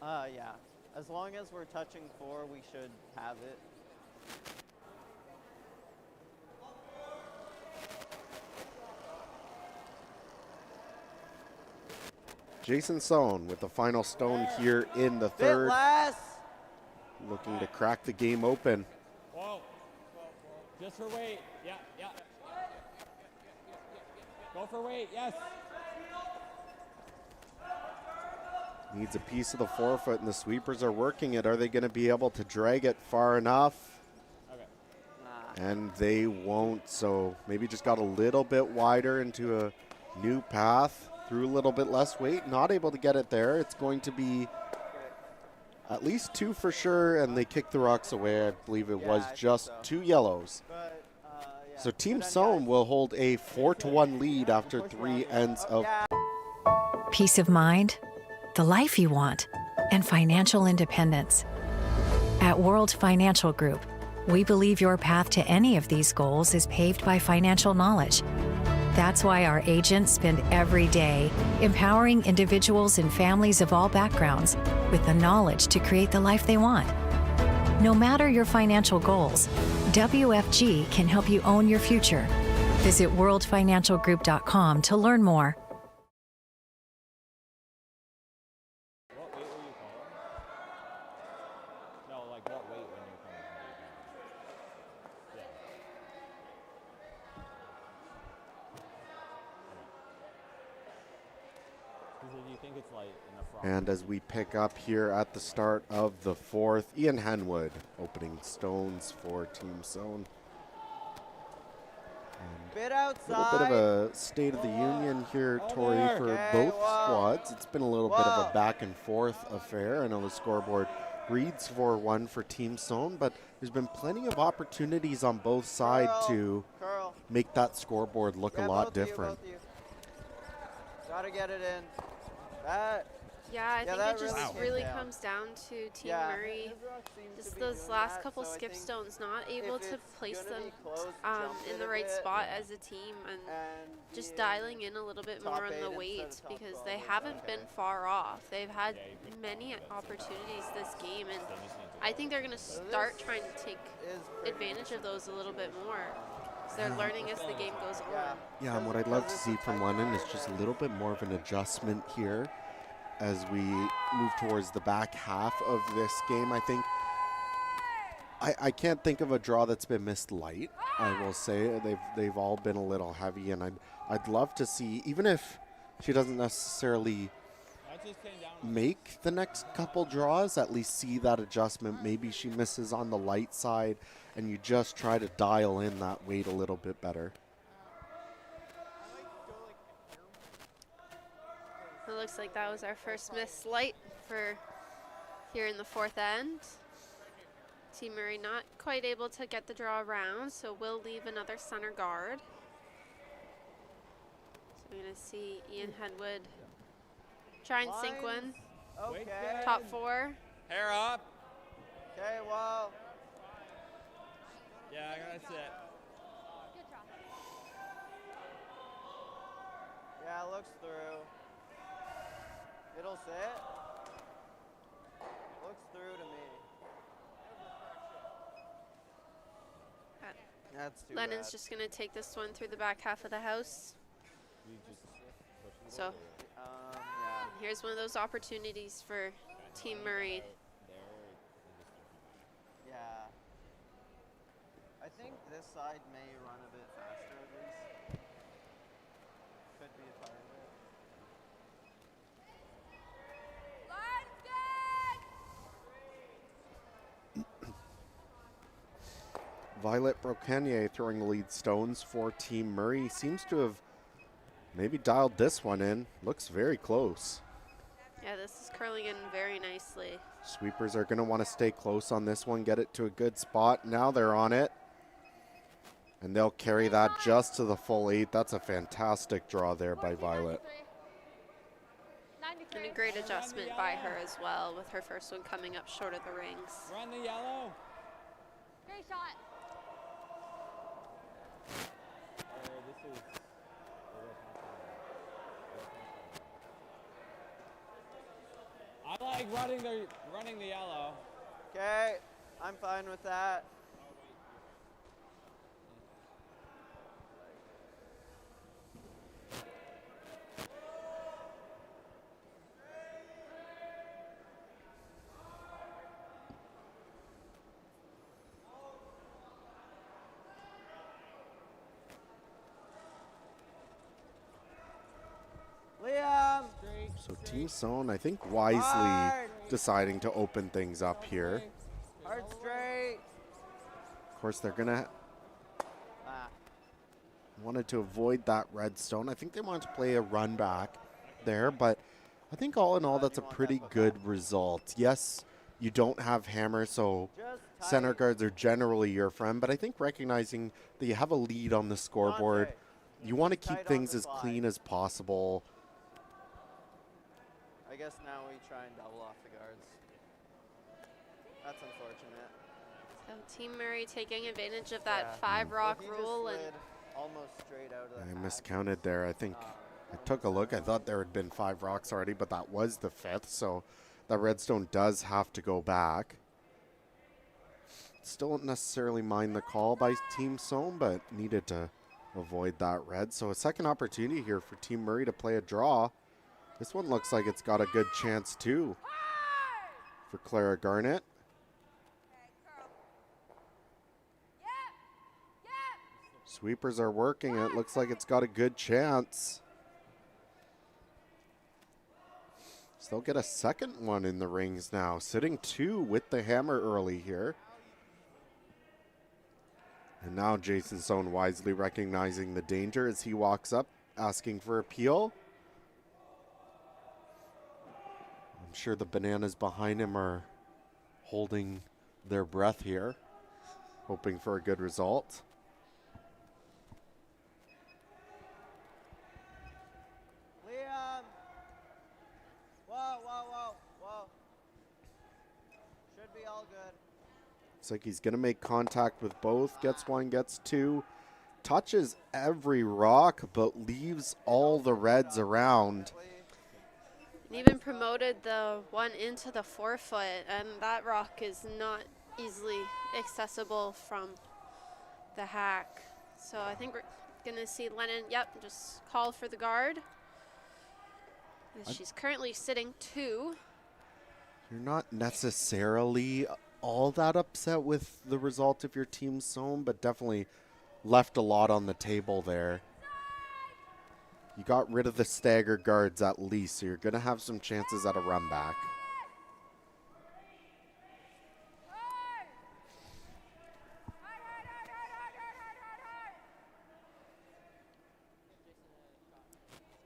Yeah. As long as we're touching 4, we should have it. Jason Sone with the final stone here in the Bit 3rd, less. looking to crack the game open. Whoa. Just for weight. Yeah, yeah. Go for weight, yes. Needs a piece of the forefoot, and the sweepers are working it. Are they going to be able to drag it far enough? Okay. And they won't, so maybe just got a little bit wider into a new path, threw a little bit less weight, not able to get it there. It's going to be at least 2 for sure, and they kicked the rocks away. I believe it was I think just so. 2 yellows. But, yeah. So Team Good end, Sone guys. will hold a 4-1 lead after 3 ends of Yeah. Peace of mind, the life you want, and financial independence. At World Financial Group, we believe your path to any of these goals is paved by financial knowledge. That's why our agents spend every day empowering individuals and families of all backgrounds with the knowledge to create the life they want. No matter your financial goals, WFG can help you own your future. Visit worldfinancialgroup.com to learn more. What weight were you calling? No, like what weight when you're calling? Yeah. Because if you think it's light in the front. And as we pick up here at the start of the 4th, Ian Henwood opening stones for Team Sone. Bit A outside. little bit of a state of the union here, Tori, for Okay, both whoa. squads. It's been a little bit of a Whoa. back and forth affair. I know the scoreboard reads 4-1 for Team Sone, but there's been plenty of opportunities on both sides to Curl. make that scoreboard look Yeah, a lot both of you, different. both of you. Gotta get it in. That. Yeah, I think that it just really came really down. comes down to Team Yeah, Murray. Israel seems to Just be those doing last that, couple so I skip think stones, not able if to it's place gonna them be close, jump in it the a right bit spot as a team, and and just be dialing in a little bit top more on 8 the instead of weights, top because 12 they is haven't okay. been far off. They've had Yeah, you picked many up a bit, so opportunities this game, and they just need to I think they're going to So start this trying to take is pretty advantage of those a little bit situation. more. So they're learning as the game goes on. Yeah, and what I'd love to see from London is just a little bit more of an adjustment here as we move towards the back half of this game. I think I can't think of a draw that's been missed light. I will say they've all been a little heavy, and I'd love to see, even if she doesn't necessarily That just came down. make the next couple draws, at least see that adjustment. Maybe she misses on the light side, and you just try to dial in that weight a little bit better. It looks like that was our first miss light for here in the 4th end. Team Murray not quite able to get the draw around, so we'll leave another center guard. So we're going to see Ian Henwood try and sink one. Okay. Top 4. Hair up. Okay, well. Yeah, I gotta sit. Yeah, it looks through. It'll sit. Looks through to me. That's too Lennon's bad. just going to take this one through the back half of the house. So Yeah. here's one of those opportunities for Team Murray. Yeah. I think this side may run a bit faster at least. Could be a part of it. Violet Brocanier throwing the lead stones for Team Murray. Seems to have maybe dialed this one in. Looks very close. Yeah, this is curling in very nicely. Sweepers are going to want to stay close on this one, get it to a good spot. Now they're on it. And they'll carry that just to the full 8. That's a fantastic draw there by Violet. And a great adjustment by her as well, with her first one coming up short of the rings. Run the yellow. Great shot. This is. I like running the yellow. Okay, I'm fine with that. Liam! So Team Sone, I think, wisely Hard. deciding to open things up here. Hard straight. Of course, they're going to wanted to avoid that redstone. I think they wanted to play a run back there, but I think all in all, that's a pretty good result. Yes, you don't have hammer, so center guards are generally your friend, but I think recognizing that you have a lead on the scoreboard, you want to keep things as clean as possible. I guess now we try and double off the guards. That's unfortunate. So Team Murray taking advantage of that 5-rock rule, and almost straight out of the I miscounted there. I think I took a look. I thought there had been 5 rocks already, but that was the 5th, so that redstone does have to go back. Still don't necessarily mind the call by Team Sone, but needed to avoid that red. So a second opportunity here for Team Murray to play a draw. This one looks like it's got a good chance too for Clara Garnett. Sweepers are working. It looks like it's got a good chance. So they'll get a second one in the rings now. Sitting 2 with the hammer early here. And now Jason Sone wisely recognizing the danger as he walks up, asking for appeal. I'm sure the bananas behind him are holding their breath here, hoping for a good result. Liam! Whoa, whoa, whoa, whoa. Should be all good. Looks like he's going to make contact with both. Gets 1, gets 2. Touches every rock, but leaves all the reds around. and even promoted the one into the 4-foot, and that rock is not easily accessible from the hack. So I think we're gonna see Lennon, just call for the guard. She's currently sitting 2. You're not necessarily all that upset with the result of your team's Sone, but definitely left a lot on the table there. You got rid of the stagger guards at least, so you're going to have some chances at a run back.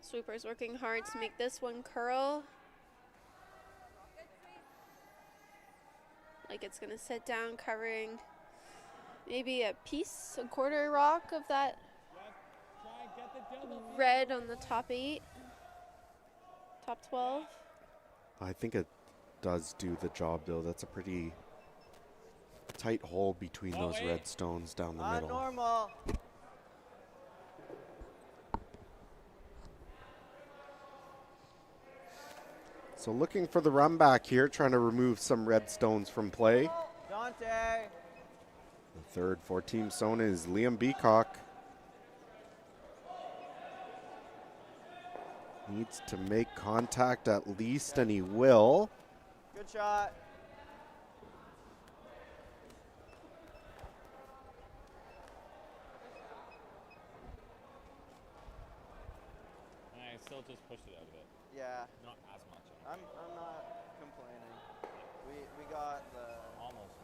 Sweeper's working hard to make this one curl. Like it's gonna sit down, covering maybe a quarter rock of that red on the top 8, top 12. I think it does do the job, though. That's a pretty tight hole between those red stones down the middle. Normal. So looking for the run back here, trying to remove some red stones from play. Dante. The third for Team Sone is Liam Beacock. Needs to make contact at least, and he will. Good shot. I still just pushed it out of it. Yeah. Not as much. I'm not complaining. We got the Almost.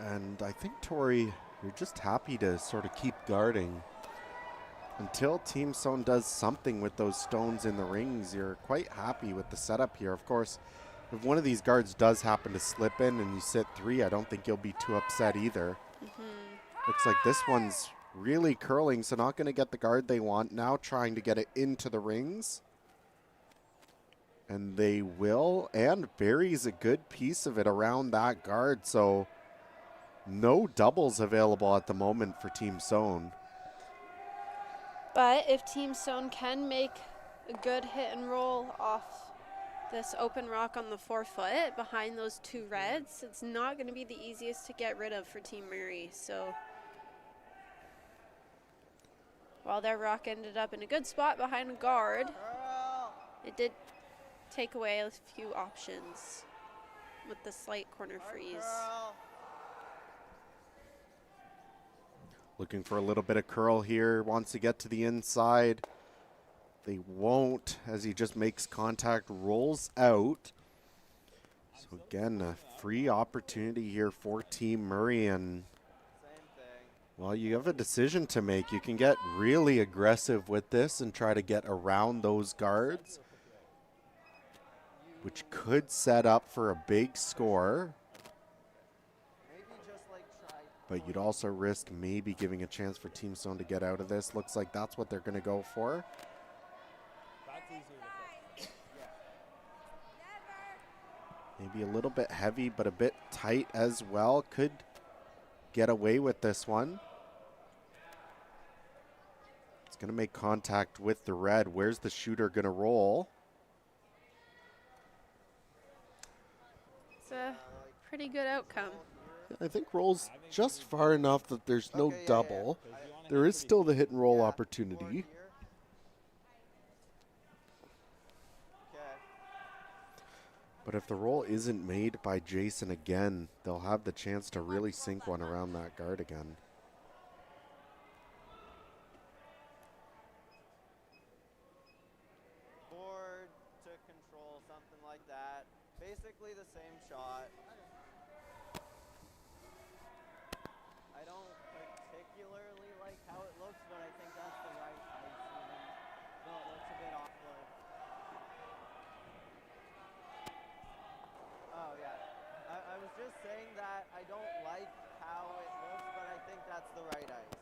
And I think, Tori, you're just happy to sort of keep guarding until Team Sone does something with those stones in the rings, you're quite happy with the setup here. Of course, if one of these guards does happen to slip in and you sit 3, I don't think you'll be too upset either. Looks like this one's really curling, so not going to get the guard they want. Now trying to get it into the rings. And they will, and buries a good piece of it around that guard, so no doubles available at the moment for Team Sone. But if Team Sone can make a good hit and roll off this open rock on the 4-foot behind those 2 reds, it's not going to be the easiest to get rid of for Team Murray. So while their rock ended up in a good spot behind a guard, it did take away a few options with the slight corner freeze. Looking for a little bit of curl here, wants to get to the inside. They won't, as he just makes contact, rolls out. So again, a free opportunity here for Team Murray, and well, you have a decision to make. You can get really aggressive with this and try to get around those guards, which could set up for a big score. But you'd also risk maybe giving a chance for Team Sone to get out of this. Looks like that's what they're going to go for. Maybe a little bit heavy, but a bit tight as well. Could get away with this one. It's going to make contact with the red. Where's the shooter going to roll? It's a pretty good outcome. I think rolls just far enough that there's no double. There is still the hit and roll opportunity. But if the roll isn't made by Jason again, they'll have the chance to really sink one around that guard again. Board to control, something like that. Basically the same shot. I don't particularly like how it looks, but I think that's the right ice even though it looks a bit awkward. Oh yeah, I was just saying that I don't like how it looks, but I think that's the right ice.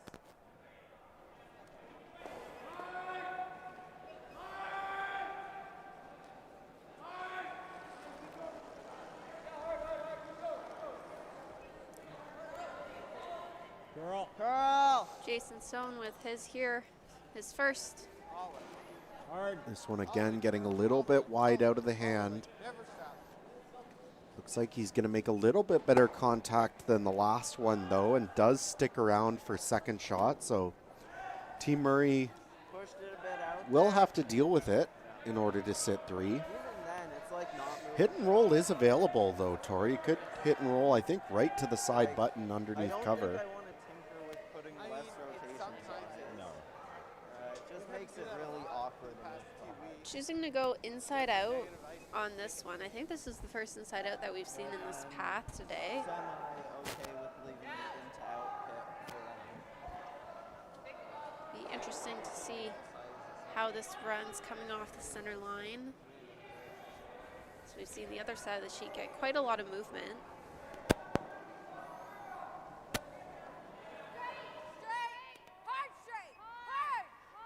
Curl! Jason Sone with his first. This one again getting a little bit wide out of the hand. Looks like he's going to make a little bit better contact than the last one, though, and does stick around for second shot. So Team Murray will have to deal with it in order to sit 3. Even then, it's like not moving. Hit and roll is available, though, Tori. You could hit and roll, I think, right to the side button underneath cover. I want to tinker with putting less rotations on it. No. It just makes it really awkward. Choosing to go inside out on this one. I think this is the first inside out that we've seen in this path today. Semi-okay with leaving the in-to-out hit for Be interesting to see how this run's coming off the center line. So we've seen the other side of the sheet get quite a lot of movement.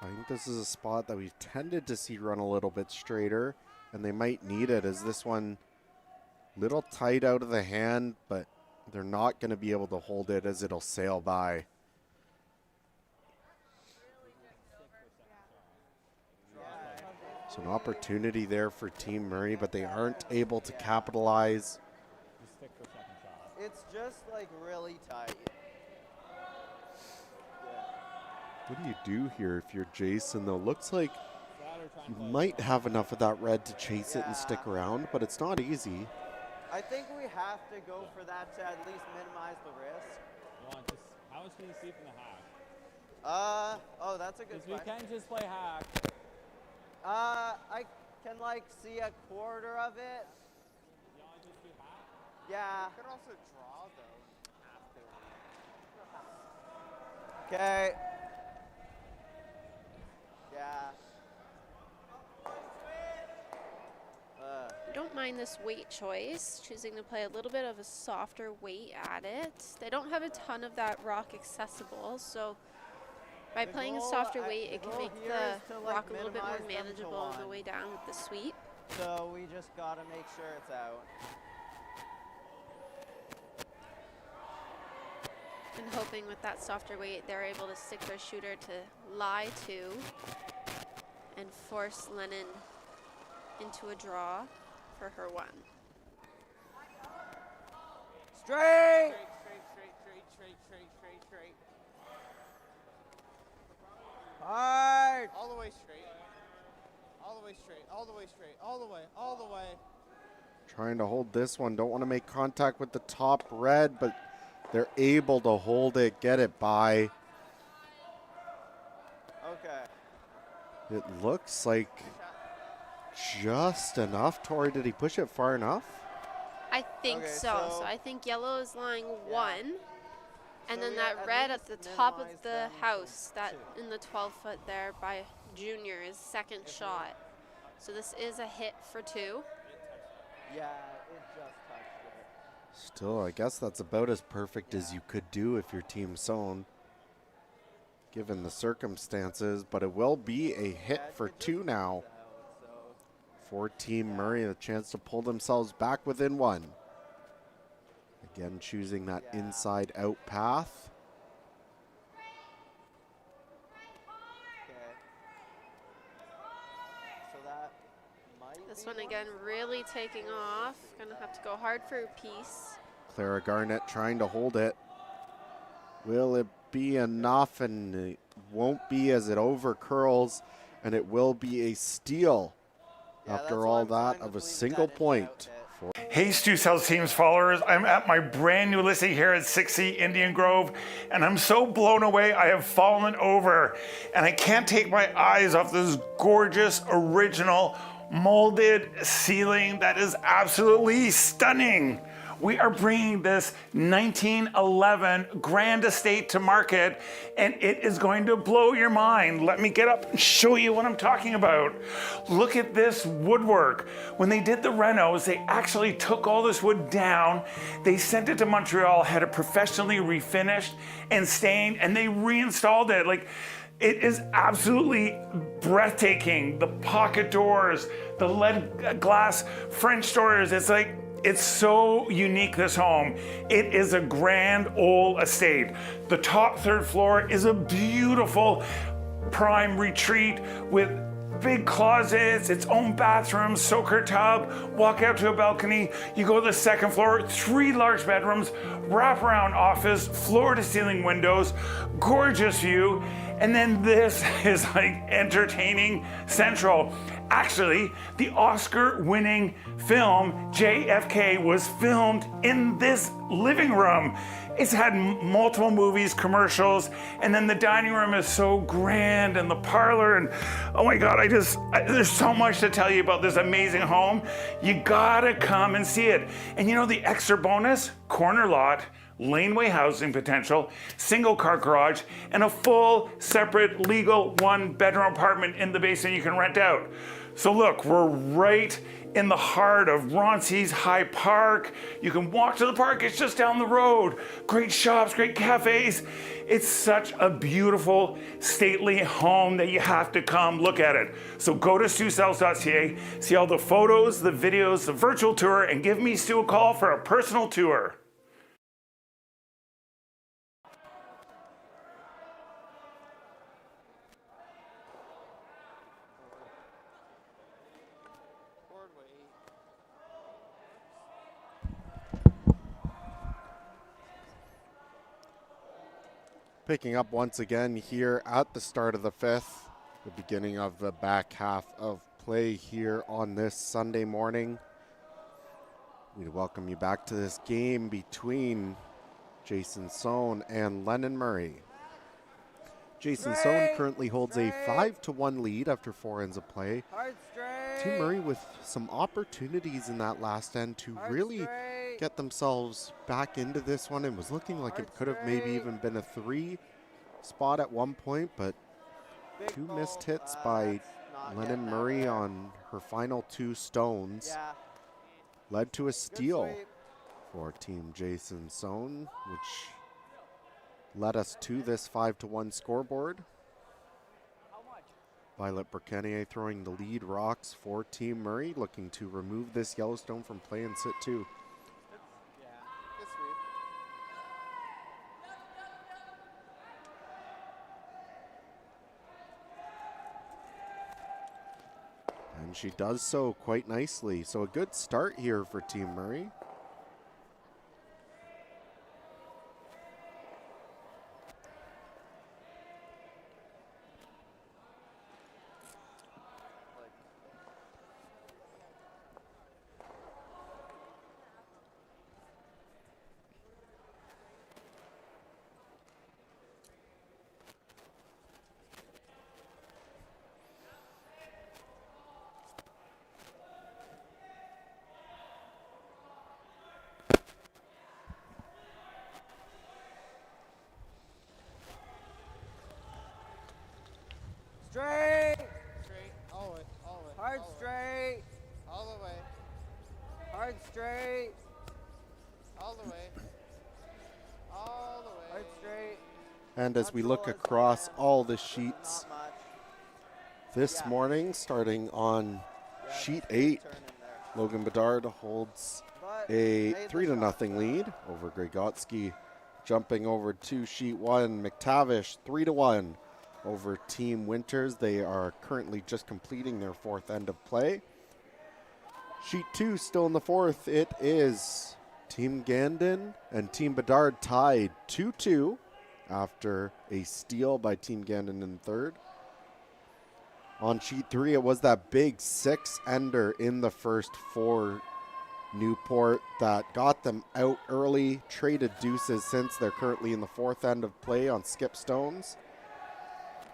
I think this is a spot that we've tended to see run a little bit straighter, and they might need it, as this one little tight out of the hand, but they're not going to be able to hold it as it'll sail by. So an opportunity there for Team Murray, but they aren't able to capitalize. It's just like really tight. What do you do here if you're Jason, though? Looks like you might have enough of that red to chase it and stick around, but it's not easy. I think we have to go for that to at least minimize the risk. How much can you see from the hack? Oh, that's a good You question. can just play hack. I can like see a quarter of it. You want to just do hack? Yeah. You could also draw though. Okay. behind this weight choice, choosing to play a little bit of a softer weight at it. They don't have a ton of that rock accessible, so by playing a softer weight, it can make the rock a little bit more manageable on the way down with the sweep. So we just gotta make sure it's out. And hoping with that softer weight, they're able to stick their shooter to lie to and force Lennon into a draw for her one. Straight! Straight. Hard! All the way straight. All the way straight. All the way straight. All the way. Trying to hold this one. Don't want to make contact with the top red, but they're able to hold it, get it by. Okay. It looks like just enough. Tori, did he push it far enough? I think Okay, so. so- So I think yellow is lying one. And So then we that at red at least the top of minimize the them to house, that 2. in the 12 foot there by Junior is second shot. So this is a hit for 2. Yeah, it just touched it. Still, I guess that's about as perfect as you could do if your team's Sone, given the circumstances, but it will be a hit for 2 now. For Team Murray, a chance to pull themselves back within 1. Again, choosing that inside-out path. Okay. So that might This be one again really taking off. Gonna have to go hard for a piece. Clara Garnett trying to hold it. Will it be enough? And it won't be, as it over curls, and it will be a steal after all that of a single point. Hey, Stu Cells Teams followers, I'm at my brand new listing here at 6C Indian Grove, and I'm so blown away I have fallen over, and I can't take my eyes off this gorgeous original molded ceiling that is absolutely stunning. We are bringing this 1911 Grand Estate to market, and it is going to blow your mind. Let me get up and show you what I'm talking about. Look at this woodwork. When they did the renos, they actually took all this wood down, they sent it to Montreal, had it professionally refinished and stained, and they reinstalled it. Like, it is absolutely breathtaking. The pocket doors, the lead glass French doors, it's so unique, this home. It is a grand old estate. The top 3rd floor is a beautiful prime retreat with big closets, its own bathroom, soaker tub, walk out to a balcony. You go to the 2nd floor, 3 large bedrooms, wraparound office, floor to ceiling windows, gorgeous view. And then this is like entertaining central. Actually, the Oscar-winning film JFK was filmed in this living room. It's had multiple movies, commercials, and then the dining room is so grand, and the parlor, and oh my God, there's so much to tell you about this amazing home. You gotta come and see it. And you know the extra bonus? Corner lot, laneway housing potential, single car garage, and a full separate legal 1-bedroom apartment in the basement you can rent out. So look, we're right in the heart of Ronse's High Park. You can walk to the park, it's just down the road. Great shops, great cafes. It's such a beautiful, stately home that you have to come look at it. So go to stucells.ca, see all the photos, the videos, the virtual tour, and give me Stu a call for a personal tour. Picking up once again here at the start of the 5th, the beginning of the back half of play here on this Sunday morning. We welcome you back to this game between Jason Sone and Lennon Murray. Jason Sone currently holds a 5-1 lead after 4 ends of play. Team Murray with some opportunities in that last end to really get themselves back into this one, and was looking like it could have maybe even been a 3 spot at one point, but 2 missed hits by Lennon Murray on her final 2 stones. led to a steal sweep. for Team Jason Sone, which led us to this 5-1 scoreboard. Violet Burkenier throwing the lead rocks for Team Murray, looking to remove this Yellowstone from play and sit 2. Yeah, good sweep. And she does so quite nicely. So a good start here for Team Murray. Straight. Straight. All the way. All the way. Hard all the way. straight. All the way. Hard straight. All the way. All the way. Hard straight. And as Not we too look low, across yeah. all the sheets Not much. this Yeah. morning, starting on Yeah, sheet just 8, turn in there. Logan Bedard holds But a made the 3-0 shot. lead over Gregotsky. Jumping over to sheet 1, McTavish 3-1 over Team Winters. They are currently just completing their 4th end of play. Sheet 2 still in the 4th. It is Team Gandon and Team Bedard tied 2-2 after a steal by Team Gandon in 3rd. On sheet 3, it was that big 6-ender in the first for Newport that got them out early, traded deuces since. They're currently in the 4th end of play on skip stones.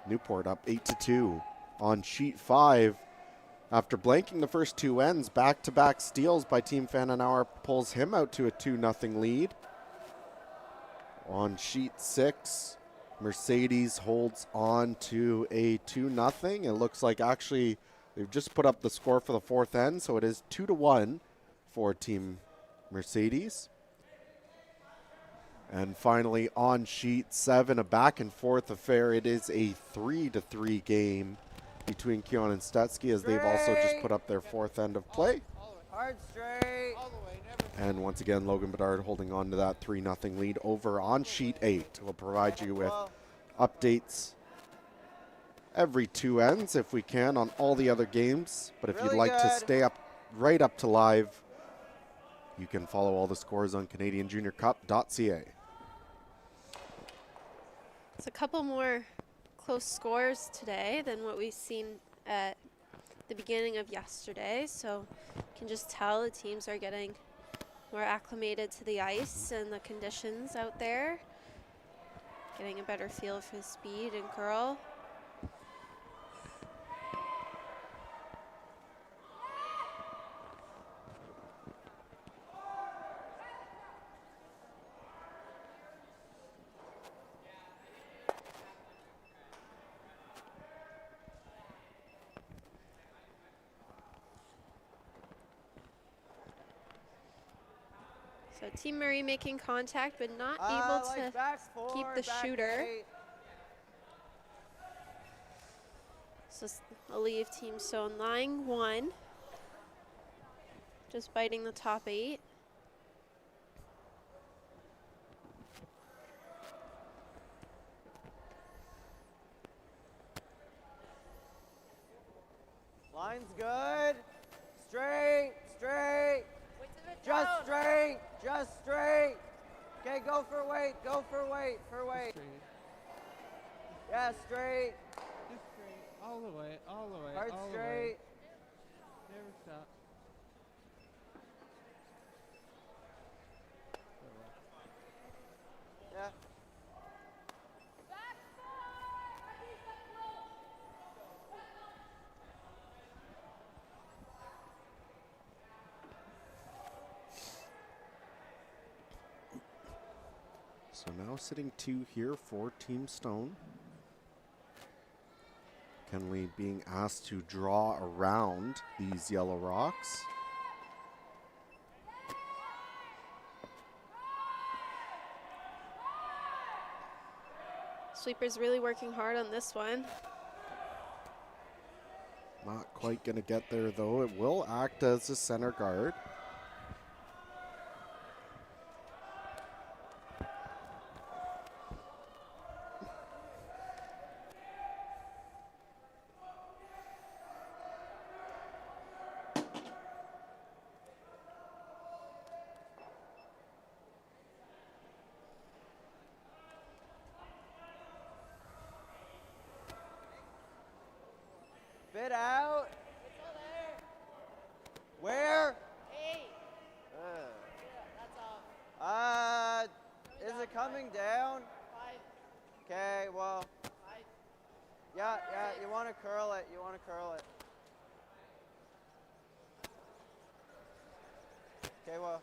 Newport up 8-2. On sheet 5, after blanking the first 2 ends, back-to-back steals by Team Fananauer pulls him out to a 2-0 lead. On sheet 6, Mercedes holds on to a 2-0. It looks like actually they've just put up the score for the 4th end, so it is 2-1 for Team Mercedes. And finally, on sheet 7, a back-and-forth affair. It is a 3-3 game between Keon and Stetsky as they've also just put up their 4th end of play. Hard straight. All the way. Never. And once again, Logan Bedard holding on to that 3-0 lead over on sheet 8. We'll provide you with updates every 2 ends if we can on all the other games. But if you'd Really like to good. stay up right up to live, you can follow all the scores on CanadianJuniorCup.ca. It's a couple more close scores today than what we've seen at the beginning of yesterday. So you can just tell the teams are getting more acclimated to the ice and the conditions out there. Getting a better feel for the speed and curl. So Team Murray making contact, but not able like to back keep four, the back shooter. 8. So I'll leave Team Sone lying 1. Just biting the top 8. Line's good. Straight, straight. Wait till it Just down. straight, just straight. Okay, go for weight, go for weight, for weight. Straight. Yeah, straight, Just straight. All the way. All the way. hard all the way. straight. Never stop. Yeah. So now sitting 2 here for Team Stone. Kenley being asked to draw around these yellow rocks. Sweeper's really working hard on this one. Not quite going to get there, though. It will act as a center guard. Spit out. Where? Is it coming down? Okay, well. Yeah, you want to curl it. You want to curl it. Okay, well,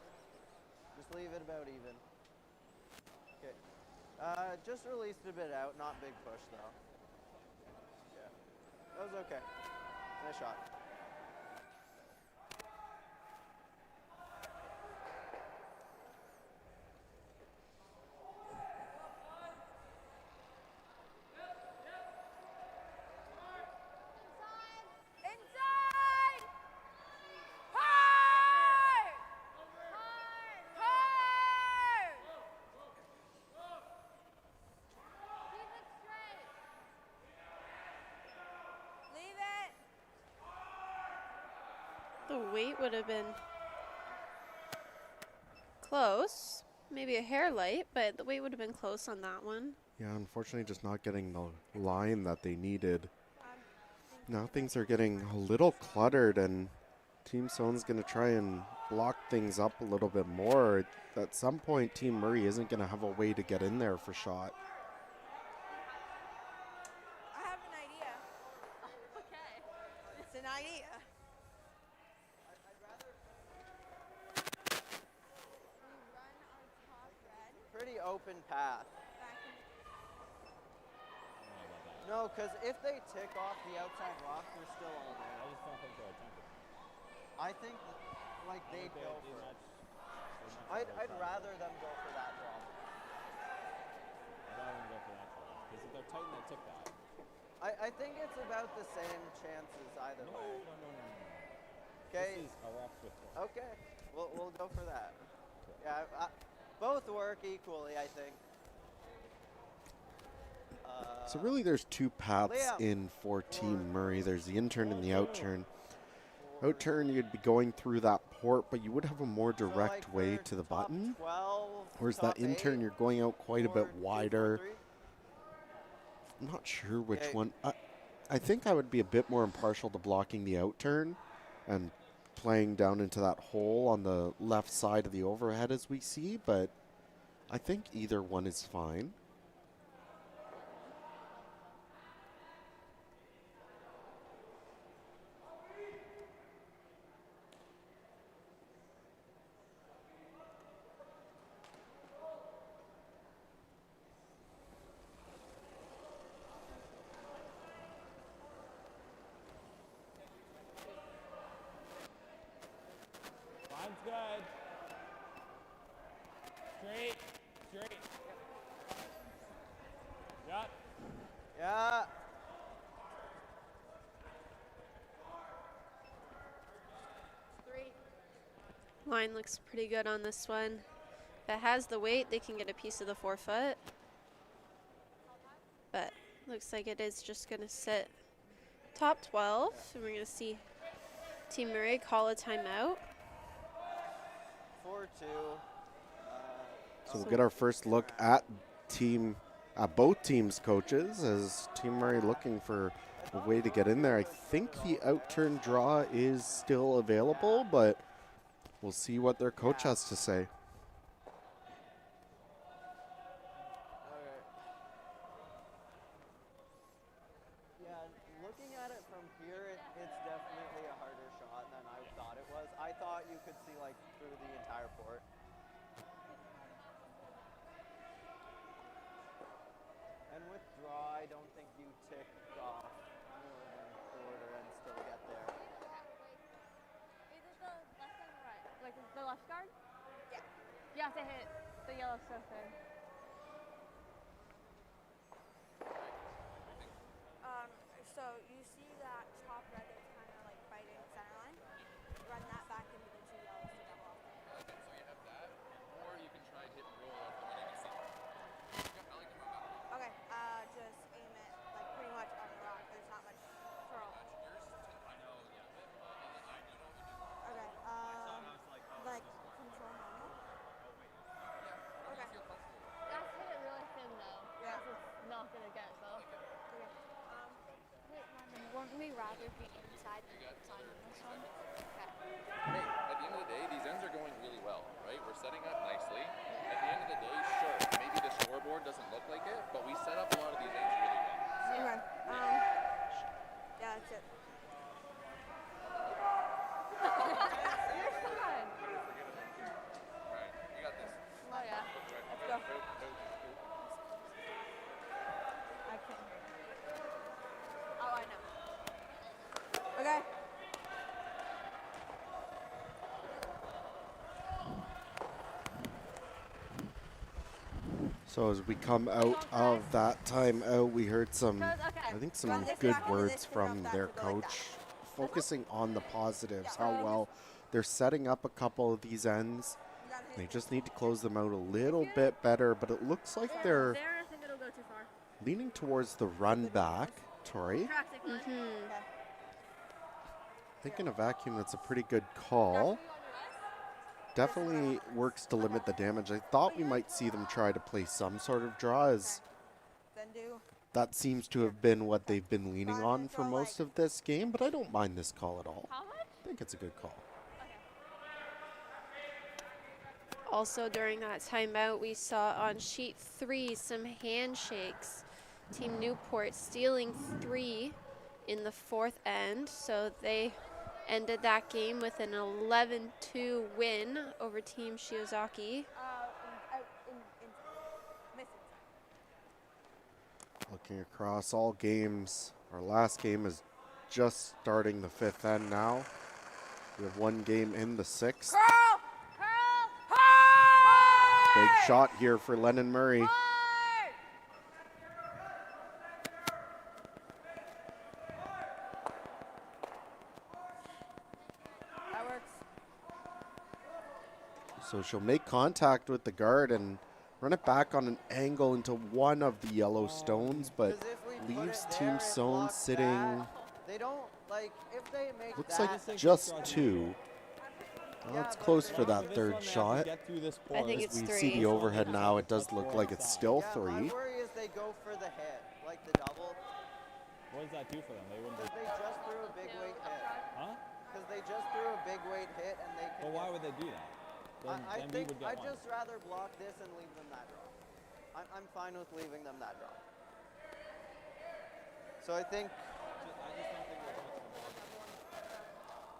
just leave it about even. Okay. Just released a bit out, not big push though. Yeah, that was okay. Nice shot. Inside! Hard! Hard! Keep it straight. Leave it. The weight would have been close. Maybe a hair light, but the weight would have been close on that one. Yeah, unfortunately just not getting the line that they needed. Now things are getting a little cluttered, and Team Sone's going to try and block things up a little bit more. At some point, Team Murray isn't going to have a way to get in there for shot. I have an idea. Okay. It's an idea. Pretty open path. No, because if they tick off the outside rock, they're still all there. I just don't think they're attempting. I think, like, they'd go for it. I'd rather them go for that draw. I'd rather them go for that draw. Because if they're tight and they tip that. I think it's about the same chances either way. No. Okay. This is a rock with one. Okay. We'll go for that. Yeah, both work equally, I think. So really there's two paths Liam. in for Team Murray. There's the in-turn and the out-turn. Out-turn, you'd be going through that port, but you would have a more direct way to the button. 12, Whereas top that in-turn, 8, you're going out quite a bit 4, 2, 4, wider. 3. I'm not sure which Okay. one. I think I would be a bit more impartial to blocking the out-turn and playing down into that hole on the left side of the overhead as we see, but I think either one is fine. Line's good. Straight. Yep. Yeah. Line looks pretty good on this one. If it has the weight, they can get a piece of the forefoot. But looks like it is just going to sit top 12. And we're going to see Team Murray call a timeout. 4-2. So we'll get our first look at both teams' coaches as Team Murray looking for a way to get in there. I think the out-turn draw is still available, but we'll see what their coach has to say. Yeah, looking at it from here, it's definitely a harder shot than I thought it was. I thought you could see, like, through the entire port. And with draw, I don't think you tick off more than quarter and still get there. Is it the left and right? Like the left guard? Yeah. Yeah, they hit the yellow so thin. Hey, at the end of the day, these ends are going really well, right? We're setting up nicely. At the end of the day, sure, maybe the scoreboard doesn't look like it, but we set up a lot of these ends really well. Okay. Yeah, that's it. Alright, you got this. Oh yeah. Let's go. I can't hear you. Oh, I know. Okay. So as we come out of that timeout, we heard some, I think, some good words from their coach, focusing on the positives, how well they're setting up a couple of these ends. They just need to close them out a little bit better, but it looks like they're leaning towards the run back, Tori. I think in a vacuum, that's a pretty good call. Definitely works to limit the damage. I thought we might see them try to play some sort of draw, as that seems to have been what they've been leaning on for most of this game, but I don't mind this call at all. I think it's a good call. Also during that timeout, we saw on sheet 3 some handshakes. Team Newport stealing 3 in the 4th end, so they ended that game with an 11-2 win over Team Shiozaki. Looking across all games, our last game is just starting the 5th end now. We have one game in the 6th. Big shot here for Lennon Murray. That works. So she'll make contact with the guard and run it back on an angle into one of the yellow stones, but leaves Team Sone sitting. They don't, like, if they make Looks like just 2. Well, it's close for that 3rd shot. I think it's As we 3. see the overhead now, it does look like it's still 3. My worry is they go for the hit, like the double. What does that do for them? They wouldn't. Because they just threw a big weight hit. Huh? Because they just threw a big weight hit and they can. Well, why would they do that? I Then we think would get I'd one. just rather block this and leave them that draw. I'm fine with leaving them that draw. So I think.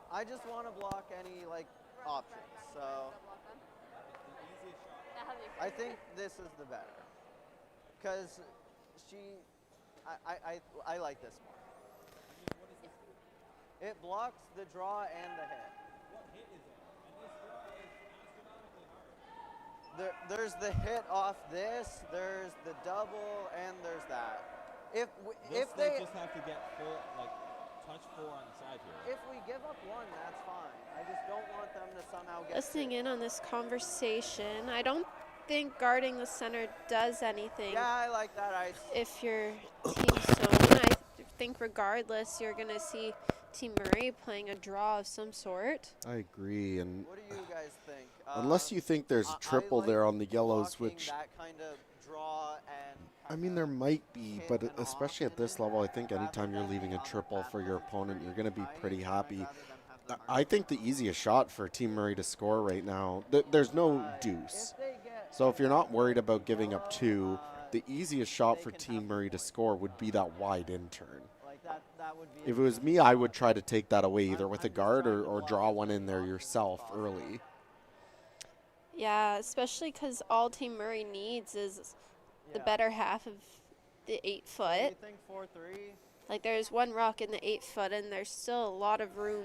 I just want to block any like options. So I think this is the better. Because I like this more. It blocks the draw and the hit. What hit is it? And this draw is astronomically hard. There's the hit off this, there's the double, and there's that. If they just have to get full, like, touch 4 on the side here. If we give up 1, that's fine. I just don't want them to somehow get. Listening in on this conversation, I don't think guarding the center does anything. Yeah, I like that ice. If you're Team Sone, I think regardless, you're going to see Team Murray playing a draw of some sort. I agree, and what do you guys think? Unless you think there's a triple there on the yellows, which that kind of draw and I mean, there might be, but especially at this level, I think anytime you're leaving a triple for your opponent, you're going to be pretty happy. I think the easiest shot for Team Murray to score right now, there's no deuce. So if you're not worried about giving up 2, the easiest shot for Team Murray to score would be that wide in turn. If it was me, I would try to take that away either with a guard or draw one in there yourself early. Yeah, especially because all Team Murray needs is the better half of the 8-foot. You think 4-3? Like, there's one rock in the 8-foot, and there's still a lot of room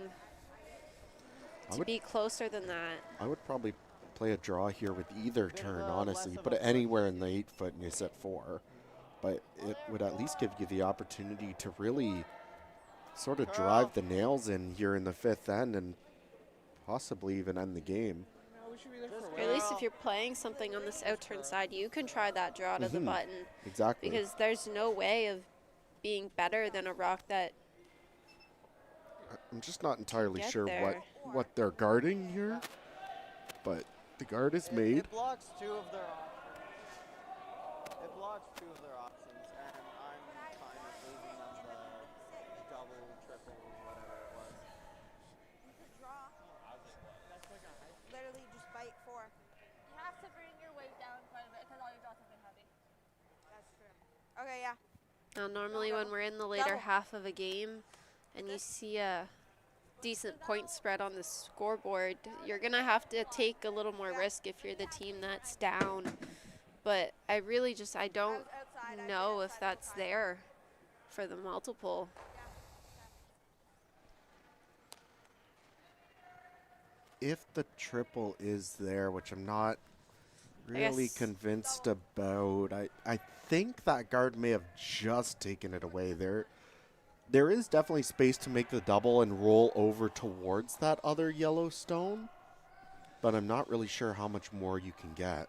to be closer than that. I would probably play a draw here with either turn, honestly. You put it anywhere in the 8-foot and you set 4. But it would at least give you the opportunity to really sort of drive the nails in here in the 5th end and possibly even end the game. Or at least if you're playing something on this out-turn side, you can try that draw to the button. Exactly. Because there's no way of being better than a rock that I'm just not entirely Get sure there. what they're guarding here, but the guard is made. It blocks 2 of their options. It blocks 2 of their options, and I'm fine with leaving them the double, triple. Now, normally when we're in the later half of a game and you see a decent point spread on the scoreboard, you're going to have to take a little more risk if you're the team that's down. But I really just, I don't know if that's there for the multiple. If the triple is there, which I'm not really convinced about, I think that guard may have just taken it away there. There is definitely space to make the double and roll over towards that other yellow stone, but I'm not really sure how much more you can get.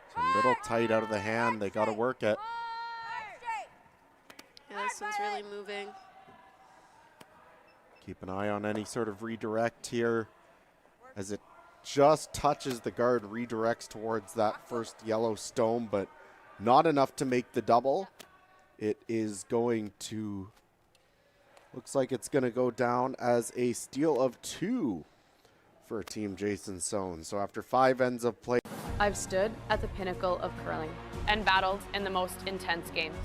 It's a little tight out of the hand. They got to work it. Yeah, this one's really moving. Keep an eye on any sort of redirect here. As it just touches the guard, redirects towards that first yellow stone, but not enough to make the double. It is going to, looks like it's going to go down as a steal of 2 for Team Jason Sone. So after 5 ends of play. I've stood at the pinnacle of curling and battled in the most intense games.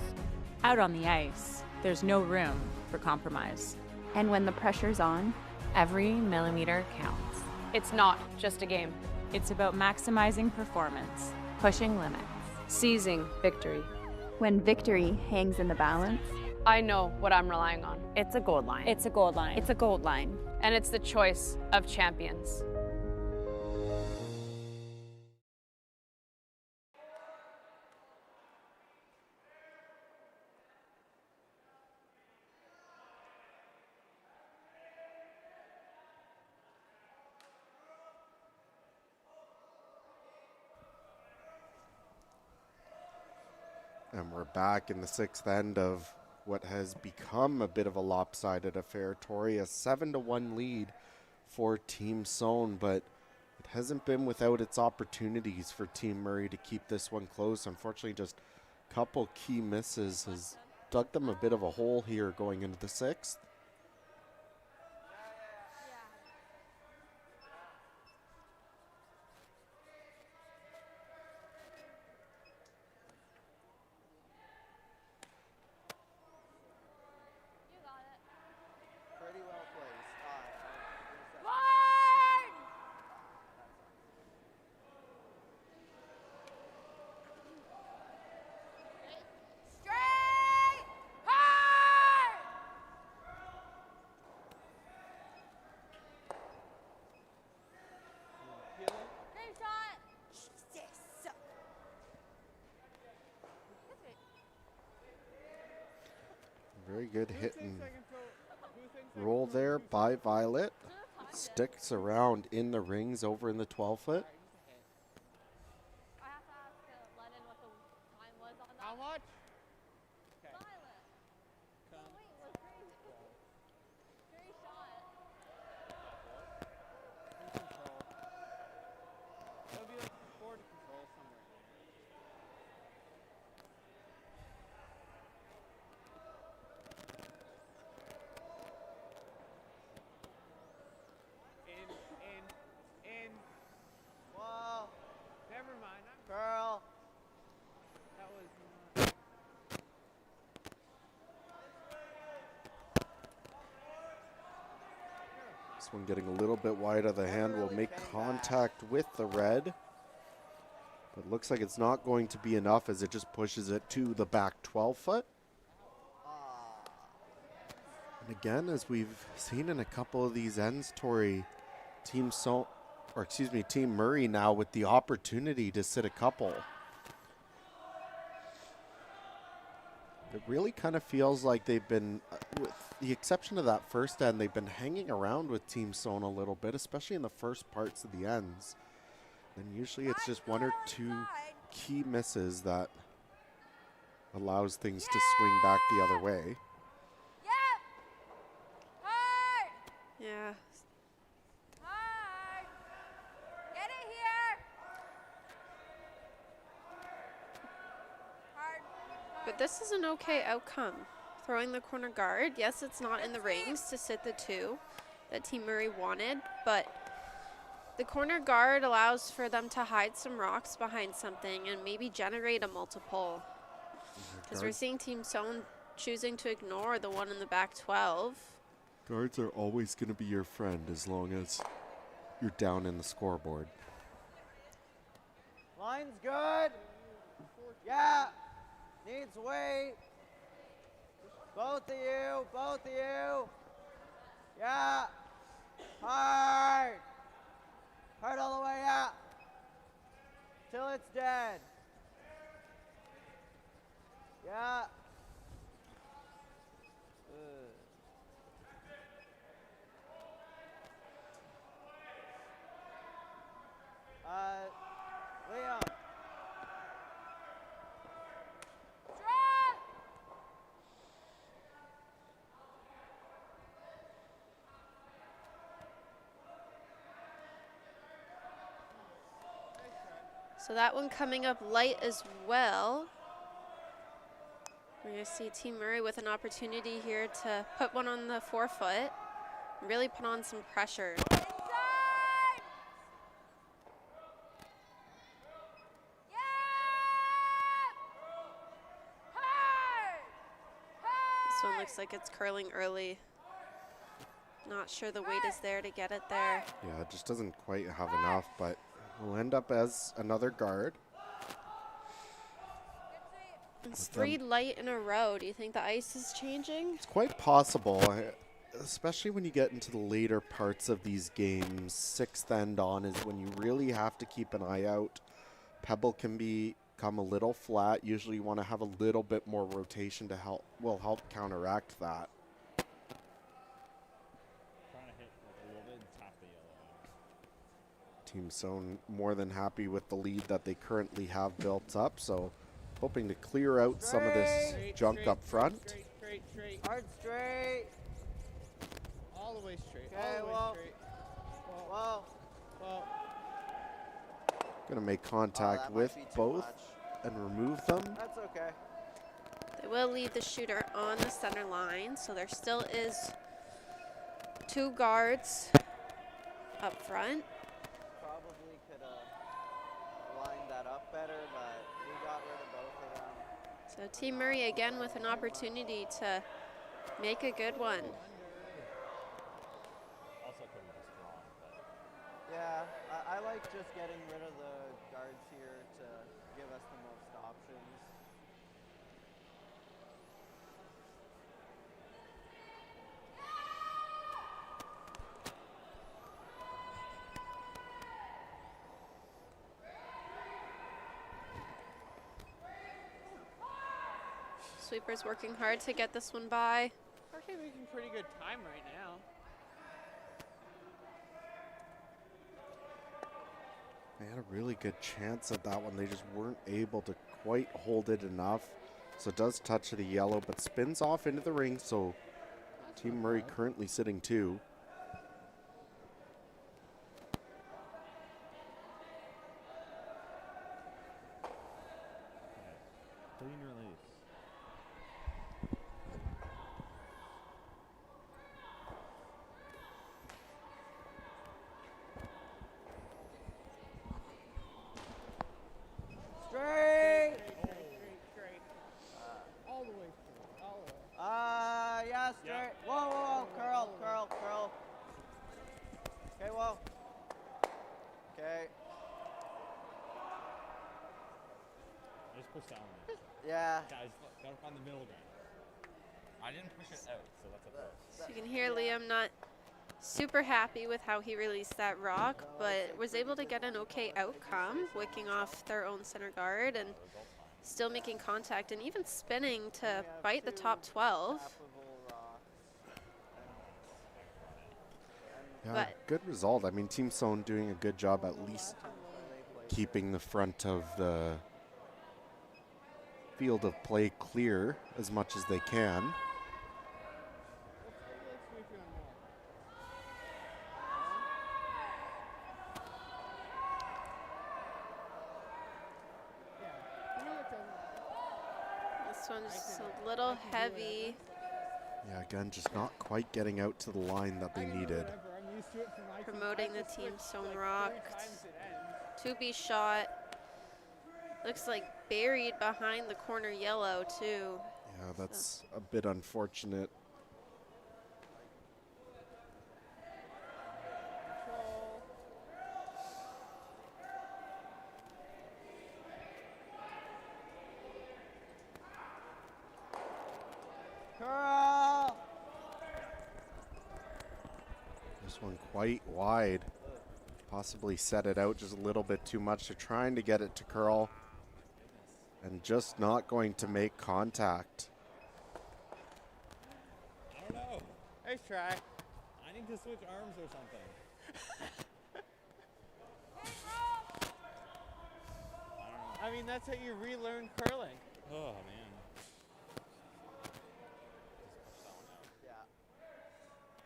Out on the ice, there's no room for compromise. And when the pressure's on, every millimeter counts. It's not just a game. It's about maximizing performance, Pushing limits. Seizing victory. When victory hangs in the balance, I know what I'm relying on. it's a gold line. It's a gold line. It's a gold line. And it's the choice of champions. And we're back in the 6th end of what has become a bit of a lopsided affair. Tori, a 7-1 lead for Team Sone, but it hasn't been without its opportunities for Team Murray to keep this one close. Unfortunately, just a couple key misses has dug them a bit of a hole here going into the 6th. Pretty well placed. Straight! Hard! Great shot! Jesus! Very good hit and roll there by Violet. Sticks around in the rings over in the 12-foot. I have to ask Lennon what the time was on that. How much? Violet. Wait, was great. Great shot. It'll be like forward to control somewhere. In. Whoa, Never mind. girl. That was not. This one getting a little bit wide of the hand will make contact with the red. But looks like it's not going to be enough as it just pushes it to the back 12-foot. And again, as we've seen in a couple of these ends, Tori, Team Murray now with the opportunity to sit a couple. It really kind of feels like they've been, with the exception of that first end, they've been hanging around with Team Sone a little bit, especially in the first parts of the ends. And usually it's just one or two key misses that allows things to swing back the other way. Yeah. Hard! Get it here! Hard. But this is an okay outcome. Throwing the corner guard. Yes, it's not in the rings to sit the 2 that Team Murray wanted, but The corner guard allows for them to hide some rocks behind something and maybe generate a multiple. Because we're seeing Team Sone choosing to ignore the one in the back 12. Guards are always going to be your friend as long as you're down in the scoreboard. Line's good. Yeah. Needs weight. Both of you. Both of you. Yeah. Hard. Hard all the way up. Till it's dead. Yeah. Liam. So that one coming up light as well. We're going to see Team Murray with an opportunity here to put one on the forefoot, really put on some pressure. This one looks like it's curling early. Not sure the weight is there to get it there. Yeah, it just doesn't quite have enough, but will end up as another guard. It's 3 light in a row. Do you think the ice is changing? It's quite possible, especially when you get into the later parts of these games. 6th end on is when you really have to keep an eye out. Pebble can become a little flat. Usually you want to have a little bit more rotation to help counteract that. Trying to hit like a little bit and tap the yellow. Team Sone more than happy with the lead that they currently have built up, so hoping to clear out some of this junk up front. Straight. Hard straight. All the way straight. Okay, all the way well. straight. Whoa. Well, Gonna make contact that with might be too both much. and remove them. That's okay. They will leave the shooter on the center line, so there still is 2 guards up front. Probably could have lined that up better, but we got rid of both of them. So Team Murray again with an opportunity to make a good one. Also could be just wrong, but Yeah, I like just getting rid of the guards here to give us the most options. Sweeper's working hard to get this one by. we're actually making pretty good time right now. They had a really good chance at that one. They just weren't able to quite hold it enough. So it does touch the yellow, but spins off into the ring. So Team Murray currently sitting 2. clean release. Straight. Straight. All the way straight. All the way. Yeah, straight. Whoa. Curl. Okay, whoa. Okay. Just push down there. Yeah. Guys, gotta find the middle ground. I didn't push it out, so that's a plus. So you can hear Liam not super happy with how he released that rock, but was able to get an okay outcome, wicking off their own center guard and still making contact and even spinning to bite the top 12. Yeah, But- good result. I mean, Team Sone doing a good job at least keeping the front of the field of play clear as much as they can. Let's see if you're on more. Yeah. You know what the This one's a little heavy. Yeah, again, just not quite getting out to the line that they needed. whatever. I'm used promoting the team Sone rocked. To be shot. Looks like buried behind the corner yellow too. Yeah, that's a bit unfortunate. Curl! This one quite wide. Possibly set it out just a little bit too much. They're trying to get it to curl and just not going to make contact. I don't know. Nice try. I need to switch arms or something. I mean, that's how you relearn curling. Oh, man. Yeah.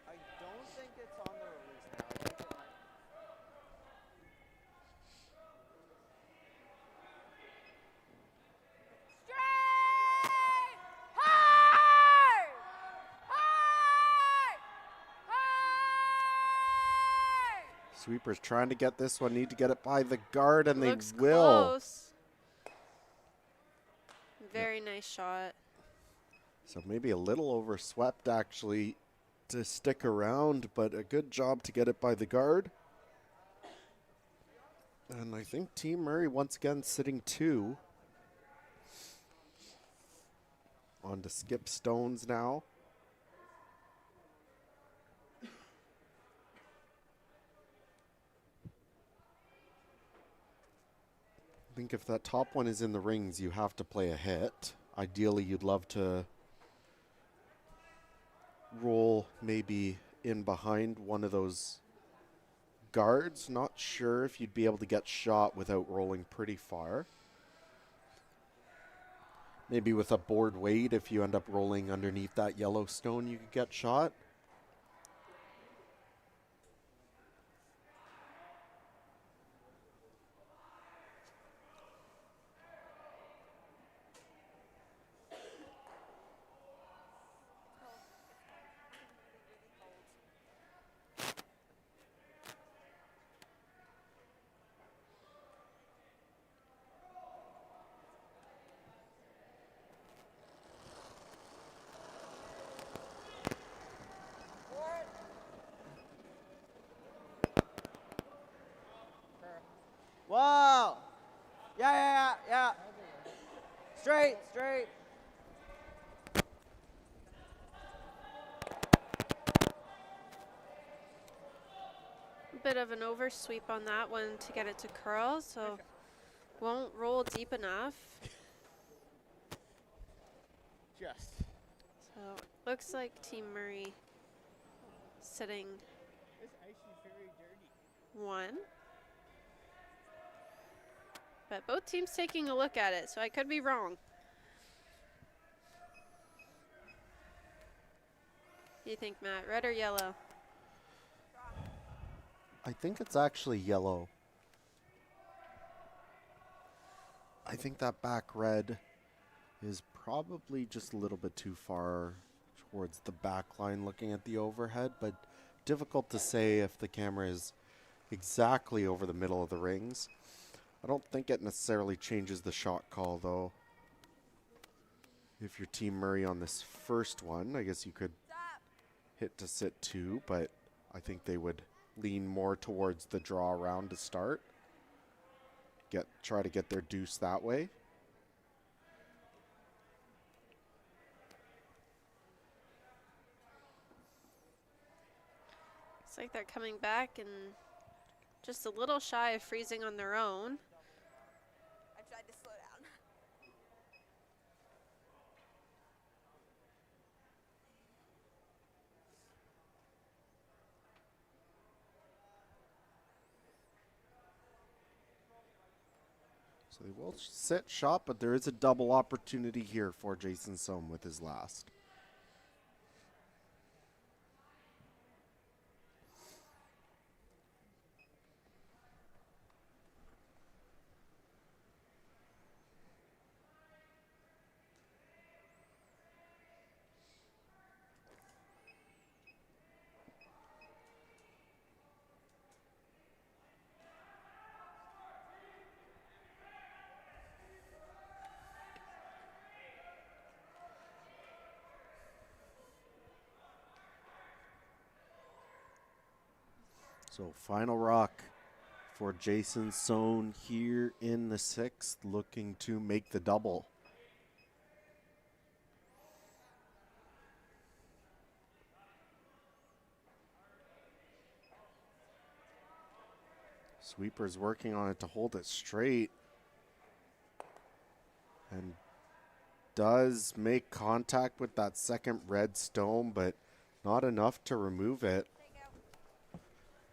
I don't think it's on the release now. I think it might. Straight! Hard! Hard! Hard! Sweepers trying to get this one, need to get it by the guard, and Looks they will. close. Very nice shot. So maybe a little overswept actually to stick around, but a good job to get it by the guard. And I think Team Murray once again sitting 2. On to Skip Stones now. I think if that top one is in the rings, you have to play a hit. Ideally, you'd love to roll maybe in behind one of those guards. Not sure if you'd be able to get shot without rolling pretty far. Maybe with a board weight, if you end up rolling underneath that yellow stone, you could get shot. Whoa! Yeah. Straight, straight. A bit of an oversweep on that one to get it to curl, so won't roll deep enough. Just. So looks like Team Murray sitting This ice is very dirty. 1. But both teams taking a look at it, so I could be wrong. What do you think, Matt? Red or yellow? I think it's actually yellow. I think that back red is probably just a little bit too far towards the back line looking at the overhead, but difficult to say if the camera is exactly over the middle of the rings. I don't think it necessarily changes the shot call, though. If you're Team Murray on this first one, I guess you could hit to sit 2, but I think they would lean more towards the draw around to start. Try to get their deuce that way. It's like they're coming back and just a little shy of freezing on their own. I tried to slow down. So they will sit shot, but there is a double opportunity here for Jason Sone with his last. So final rock for Jason Sone here in the 6th, looking to make the double. Sweeper's working on it to hold it straight. And does make contact with that second red stone, but not enough to remove it.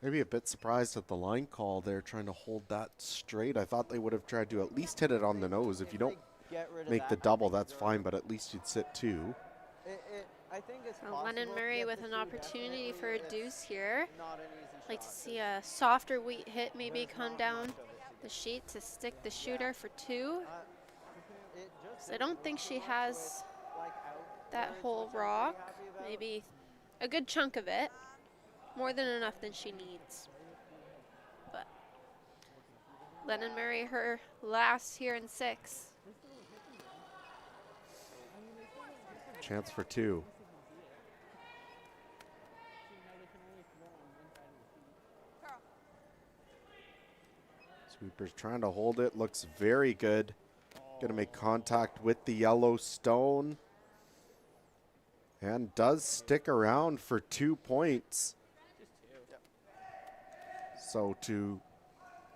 Maybe a bit surprised at the line call there, trying to hold that straight. I thought they would have tried to at least hit it on the nose. If you don't make the double, that's fine, but at least you'd sit 2. I think it's so Lennon Murray with an opportunity for a deuce here. Like to see a softer weight hit maybe come down the sheet to stick the shooter for 2. So I don't think she has that whole rock, maybe a good chunk of it, more than enough than she needs. But Lennon Murray, her last here in 6. Chance for 2. Sweeper's trying to hold it, looks very good. Gonna make contact with the yellow stone. And does stick around for 2 points. So to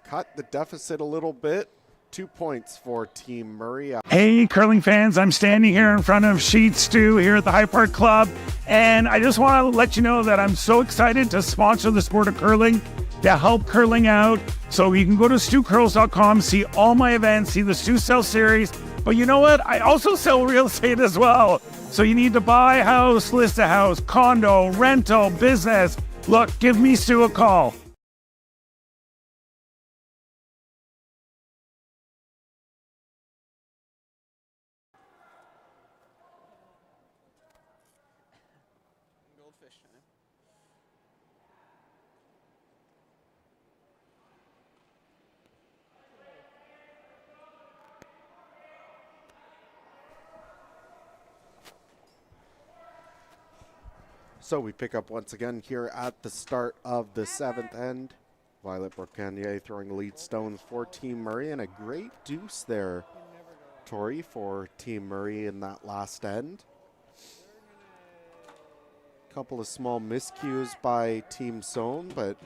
cut the deficit a little bit, 2 points for Team Murray. Hey, curling fans, I'm standing here in front of Sheet Stew here at the High Park Club, and I just want to let you know that I'm so excited to sponsor the sport of curling, to help curling out. So you can go to stewcurls.com, see all my events, see the Stew Sell series, but you know what? I also sell real estate as well. So you need to buy a house, list a house, condo, rental, business. Look, give me Stu a call. Goldfish time. So we pick up once again here at the start of the 7th end. Violet Brocanier throwing the lead stones for Team Murray, and a great deuce there, Tori, for Team Murray in that last end. Couple of small miscues by Team Sone, but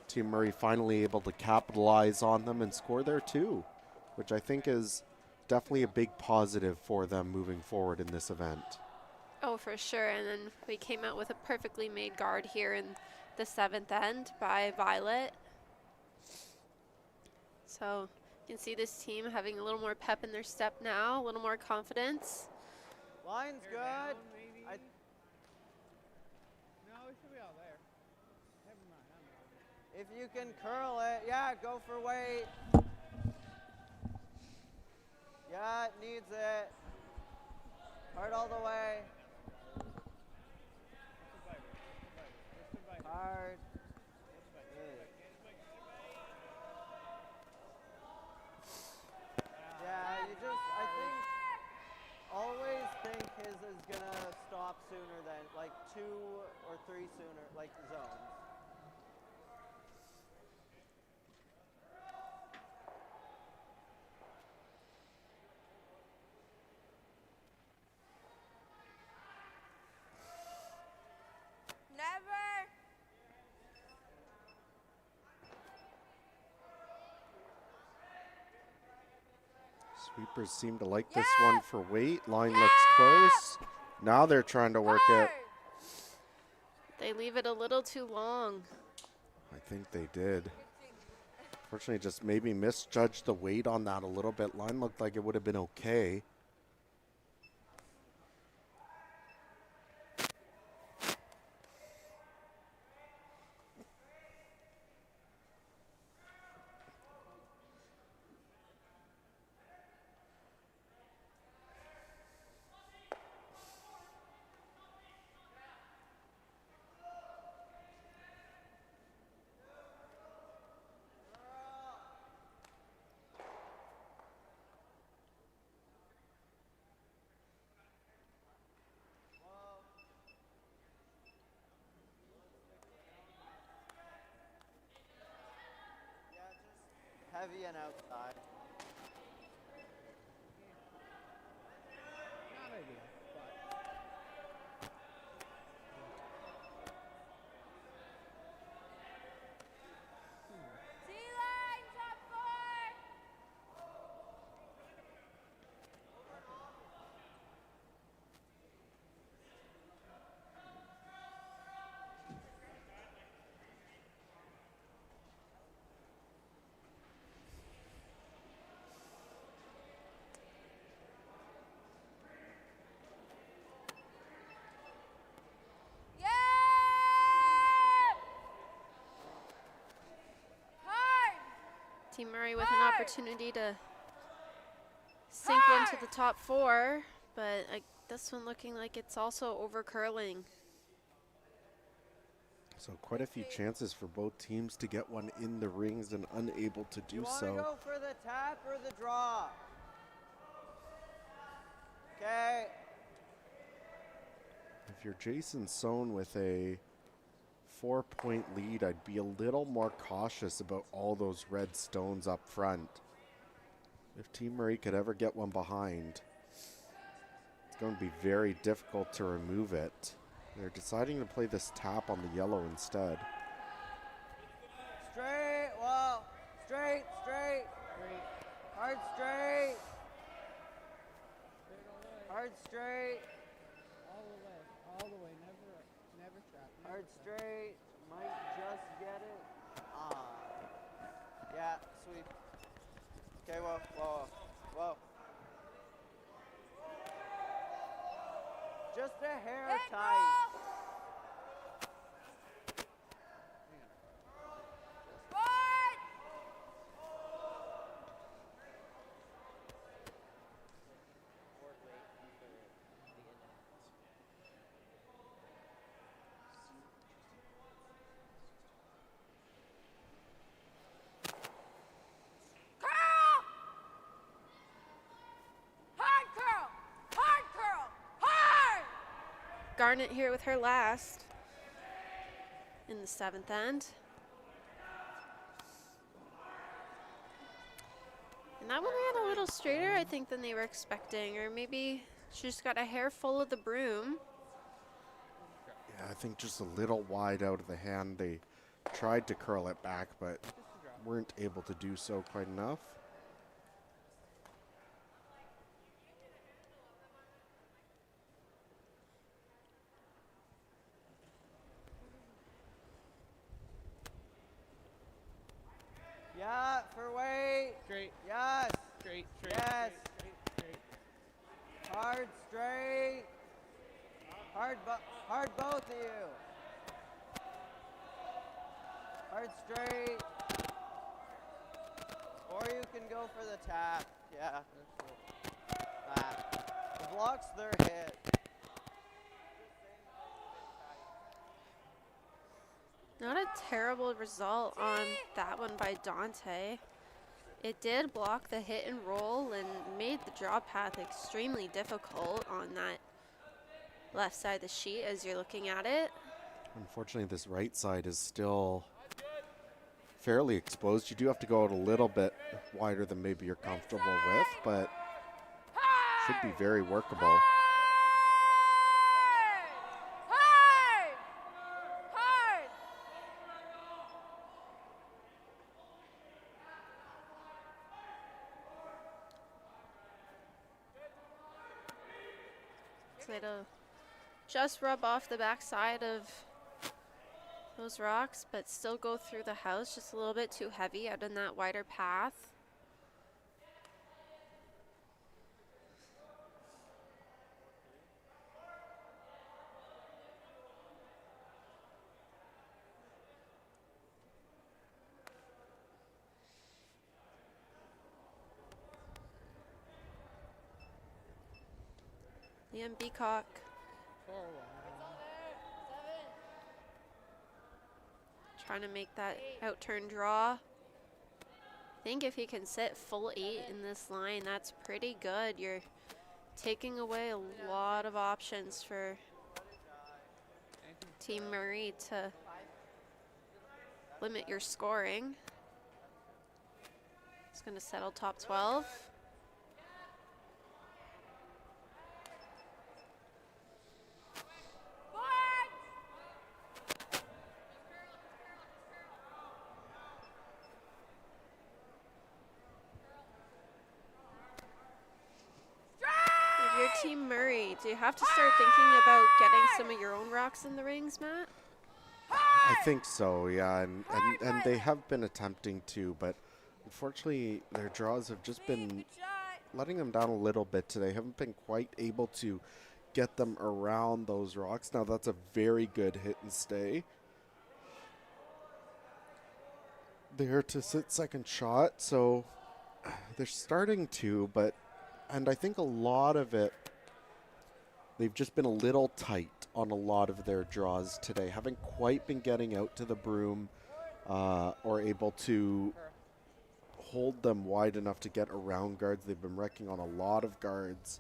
Team Murray finally able to capitalize on them and score there too, which I think is definitely a big positive for them moving forward in this event. Oh, for sure. And then we came out with a perfectly made guard here in the 7th end by Violet. So you can see this team having a little more pep in their step now, a little more confidence. Line's good. No, it should be out there. Never mind. If you can curl it, yeah, go for weight. Yeah, it needs it. Hard all the way. Hard. Yeah, I think, always think his is gonna stop sooner than, like 2 or 3 sooner, like zones. Never. Sweepers seem to like this one for weight. Line looks close. Now they're trying to work it. They leave it a little too long. I think they did. Fortunately, just maybe misjudged the weight on that a little bit. Line looked like it would have been okay. heavy and outside. Not ideal, but C-line, top four. Yeah! Hard! Team Murray with an opportunity to sink one to the top four, but this one looking like it's also over curling. So quite a few chances for both teams to get one in the rings and unable to do You want to so. go for the tap or the draw? Okay. If you're Jason Sone with a 4-point lead, I'd be a little more cautious about all those red stones up front. If Team Murray could ever get one behind, it's going to be very difficult to remove it. They're deciding to play this tap on the yellow instead. Straight, well, straight, straight. Hard straight. Hard straight. all the way, never trap. Hard straight. Might just get it. Yeah, sweep. Okay, whoa, whoa, whoa. Just a hair tight. Garnet here with her last in the 7th end. And that one ran a little straighter, I think, than they were expecting, or maybe she just got a hair full of the broom. Yeah, I think just a little wide out of the hand. They tried to curl it back, but weren't able to do so quite enough. Yeah, for weight. Straight. Yes. Straight. Yes. Straight. Hard straight. Hard both of you. Hard straight. Or you can go for the tap. Yeah. The blocks their hit. Not a terrible result on that one by Dante. It did block the hit and roll and made the draw path extremely difficult on that left side of the sheet as you're looking at it. Unfortunately, this right side is still fairly exposed. You do have to go out a little bit wider than maybe you're comfortable with, but should be very workable. So it'll just rub off the backside of those rocks, but still go through the house just a little bit too heavy out in that wider path. Liam Beacock. Trying to make that out-turn draw. I think if he can sit full 8 in this line, that's pretty good. You're taking away a lot of options for Team Murray to limit your scoring. It's going to settle top 12. If you're Team Murray, do you have to start thinking about getting some of your own rocks in the rings, Matt? I think so, yeah, and they have been attempting to, but unfortunately their draws have just been letting them down a little bit today. Haven't been quite able to get them around those rocks. Now that's a very good hit and stay. There to sit second shot, so they're starting to, and I think a lot of it, they've just been a little tight on a lot of their draws today. Haven't quite been getting out to the broom or able to hold them wide enough to get around guards. They've been wrecking on a lot of guards.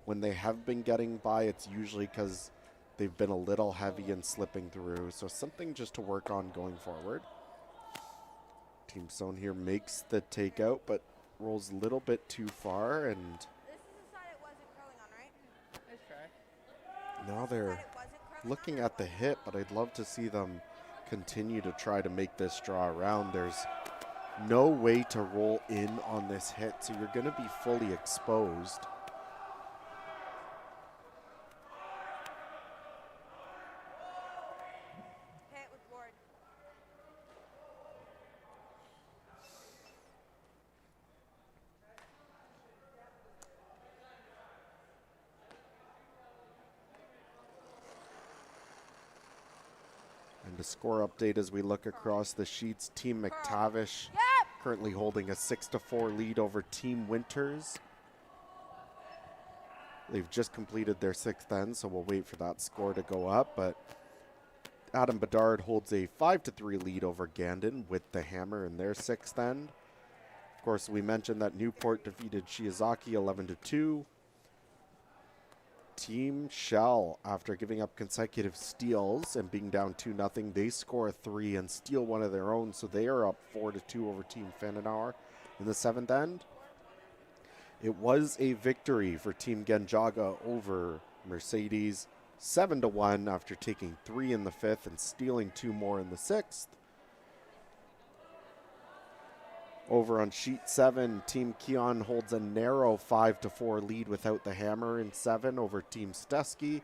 When they have been getting by, it's usually because they've been a little heavy and slipping through. So something just to work on going forward. Team Sone here makes the takeout, but rolls a little bit too far, and This is the side it wasn't curling on, right? Nice try. now they're looking at the hit, but I'd love to see them continue to try to make this draw around. There's no way to roll in on this hit, so you're going to be fully exposed. Hit with board. And a score update as we look across the sheets. Team McTavish currently holding a 6-4 lead over Team Winters. They've just completed their 6th end, so we'll wait for that score to go up. But Adam Bedard holds a 5-3 lead over Gandon with the hammer in their 6th end. Of course, we mentioned that Newport defeated Shiozaki 11-2. Team Shell, after giving up consecutive steals and being down 2-0, they score a 3 and steal one of their own, so they are up 4-2 over Team Fanenauer in the 7th end. It was a victory for Team Genjaga over Mercedes, 7-1 after taking 3 in the 5th and stealing 2 more in the 6th. Over on sheet 7, Team Keon holds a narrow 5-4 lead without the hammer in 7 over Team Stesky.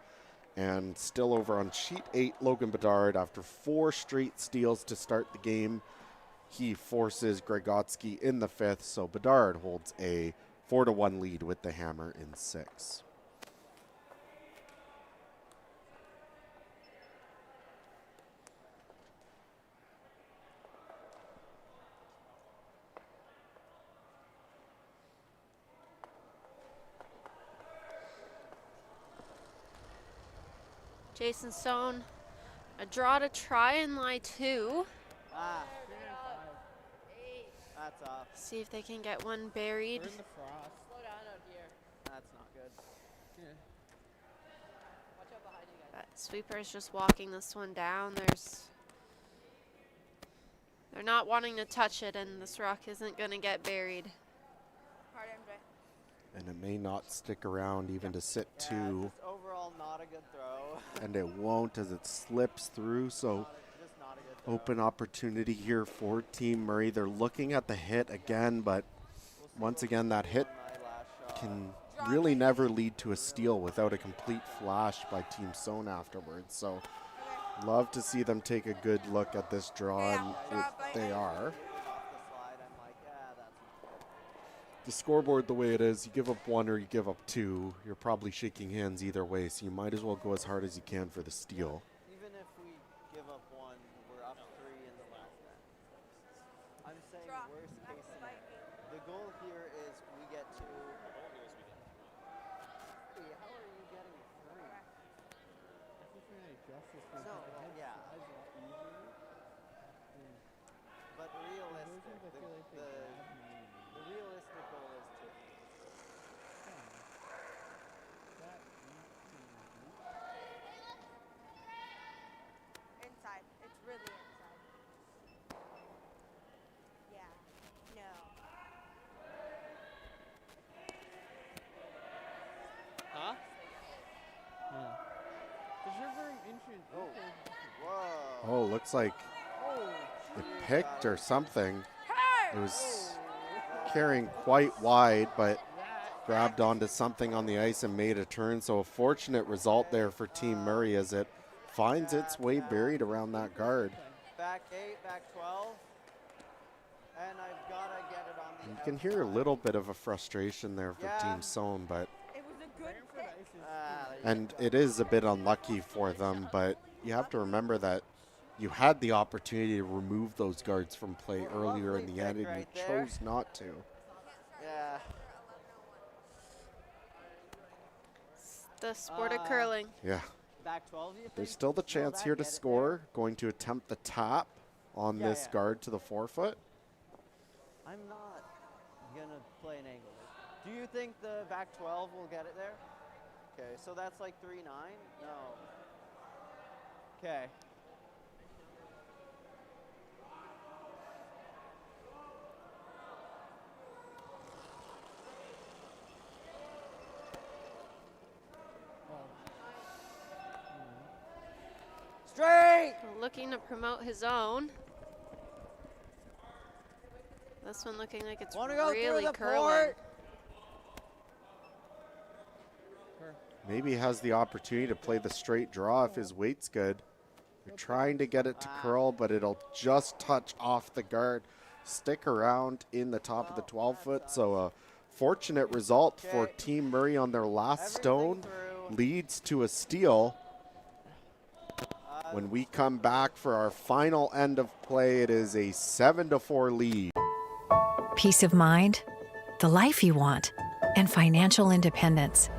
And still over on sheet 8, Logan Bedard, after 4 straight steals to start the game, he forces Gregotsky in the 5th, so Bedard holds a 4-1 lead with the hammer in 6. Jason Sone, a draw to try and lie 2. Ah. That's off. See if they can get one buried. We're in the frost. Slow down out here. That's not good. Yeah. Watch out behind you guys. But Sweeper's just walking this one down. They're not wanting to touch it, and this rock isn't going to get buried. Hard MJ. And it may not stick around even to sit Yeah, 2. just overall not a good throw. And it won't as it slips through, so Just not a good throw. open opportunity here for Team Murray. They're looking at the hit again, but once again that hit can really never lead to a steal without a complete flash by Team Sone afterwards. So love to see them take a good look at this draw, and they are. The scoreboard the way it is, you give up 1 or you give up 2, you're probably shaking hands either way, so you might as well go as hard as you can for the steal. Even if we give up 1, we're up 3 in the last end. I'm saying worst case scenario. The goal here is we get 2. Hey, how are you getting 3? I think we're gonna adjust this thing. No, because it yeah. has size a lot easier. But realistic, I feel like they grab me. the realistic goal is 2. That Inside. It's really inside. Yeah. No. Whoa. Oh, looks like it picked or something. It was carrying quite wide, but grabbed onto something on the ice and made a turn. So a fortunate result there for Team Murray as it finds its way buried around that guard. Back 8, back 12. And I've got to get it on the You can hear a little bit of a frustration there for Team Sone, but It was a good pick. and it is a bit unlucky for them, but you have to remember that you had the opportunity to remove those guards from play earlier in the end, and you chose not to. Yeah. The sport of curling. Yeah. Back 12, you think? There's still the chance here to score. Going to attempt the tap on this guard to the forefoot. I'm not going to play an angle. Do you think the back 12 will get it there? Okay, so that's like 3-9? No. Okay. Straight! Looking to promote his own. This one looking like it's really curling. Maybe has the opportunity to play the straight draw if his weight's good. You're trying to get it to curl, but it'll just touch off the guard. Stick around in the top of the 12-foot. So a fortunate result for Team Murray on their last stone leads to a steal. When we come back for our final end of play, it is a 7-4 lead. Peace of mind, the life you want, and financial independence.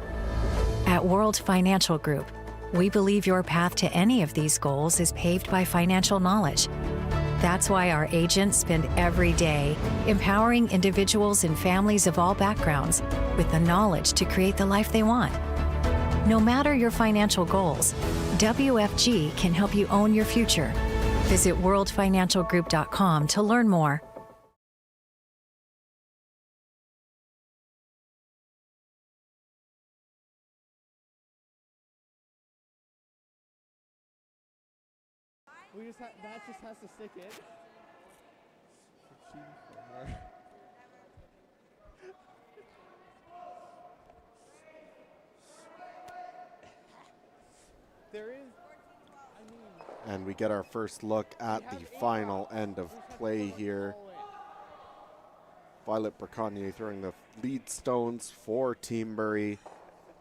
At World Financial Group, we believe your path to any of these goals is paved by financial knowledge. That's why our agents spend every day empowering individuals and families of all backgrounds with the knowledge to create the life they want. No matter your financial goals, WFG can help you own your future. Visit worldfinancialgroup.com to learn more. That just has to stick in. There is. And we get our first look at the final end of play here. Violet Braconier throwing the lead stones for Team Murray,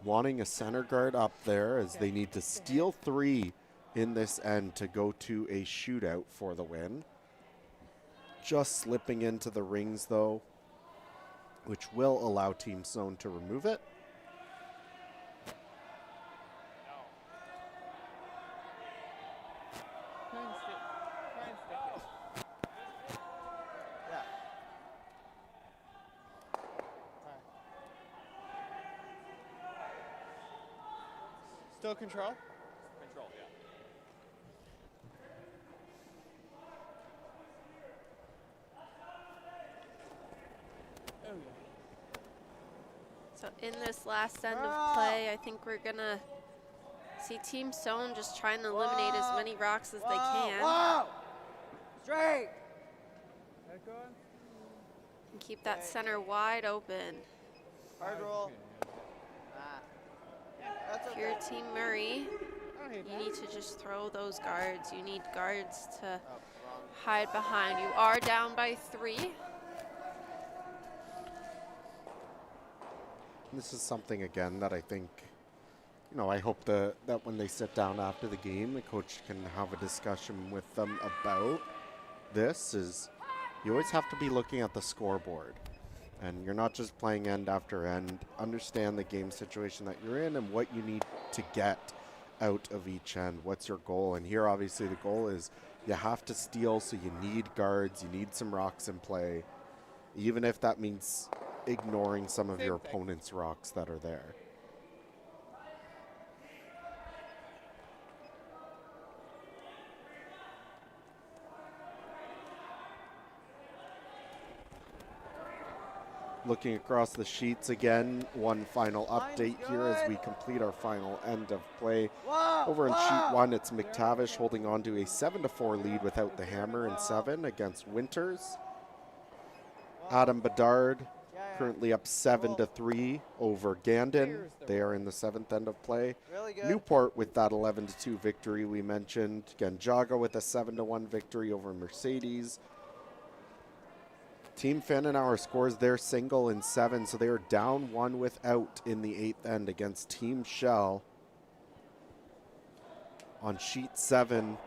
wanting a center guard up there as they need to steal 3 in this end to go to a shootout for the win. Just slipping into the rings though, which will allow Team Sone to remove it. Still control? Control, yeah. Oh, So in this last end of play, I think we're gonna see Team Sone just trying to eliminate as many rocks as they can. Whoa! Straight! And keep that center wide open. Hard roll. If you're Team Murray, you need to just throw those guards. You need guards to hide behind. You are down by 3. This is something, again, that I think, you know, I hope that when they sit down after the game, the coach can have a discussion with them about this, is you always have to be looking at the scoreboard. And you're not just playing end after end. Understand the game situation that you're in and what you need to get out of each end. What's your goal? And here, obviously, the goal is you have to steal, so you need guards, you need some rocks in play, even if that means ignoring some of your opponent's rocks that are there. Looking across the sheets again, one final update here as we complete our final end of play. Over in sheet 1, it's McTavish holding on to a 7-4 lead without the hammer in 7 against Winters. Adam Bedard currently up 7-3 over Gandon. They are in the 7th end of play. Newport with that 11-2 victory we mentioned. Ganjaga with a 7-1 victory over Mercedes. Team Fanenauer scores their single in 7, so they are down 1 without in the 8th end against Team Shell. On sheet 7,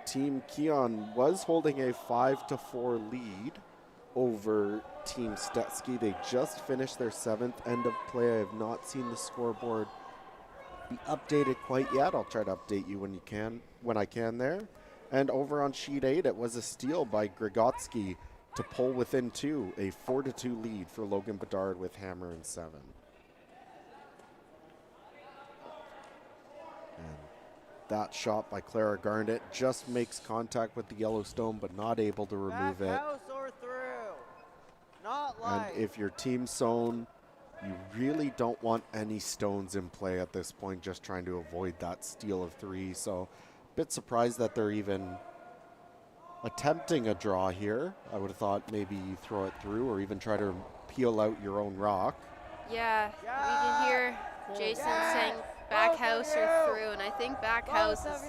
Team Keon was holding a 5-4 lead over Team Stetsky. They just finished their 7th end of play. I have not seen the scoreboard be updated quite yet. I'll try to update you when I can there. And over on sheet 8, it was a steal by Grigotsky to pull within 2, a 4-2 lead for Logan Bedard with hammer in 7. And that shot by Clara Garnett just makes contact with the Yellowstone, but not able to remove it. House or through. Not like. And if you're Team Sone, you really don't want any stones in play at this point, just trying to avoid that steal of 3. So bit surprised that they're even attempting a draw here. I would have thought maybe you throw it through or even try to peel out your own rock. Yeah, we can hear Jason saying back house or through, and I think back house is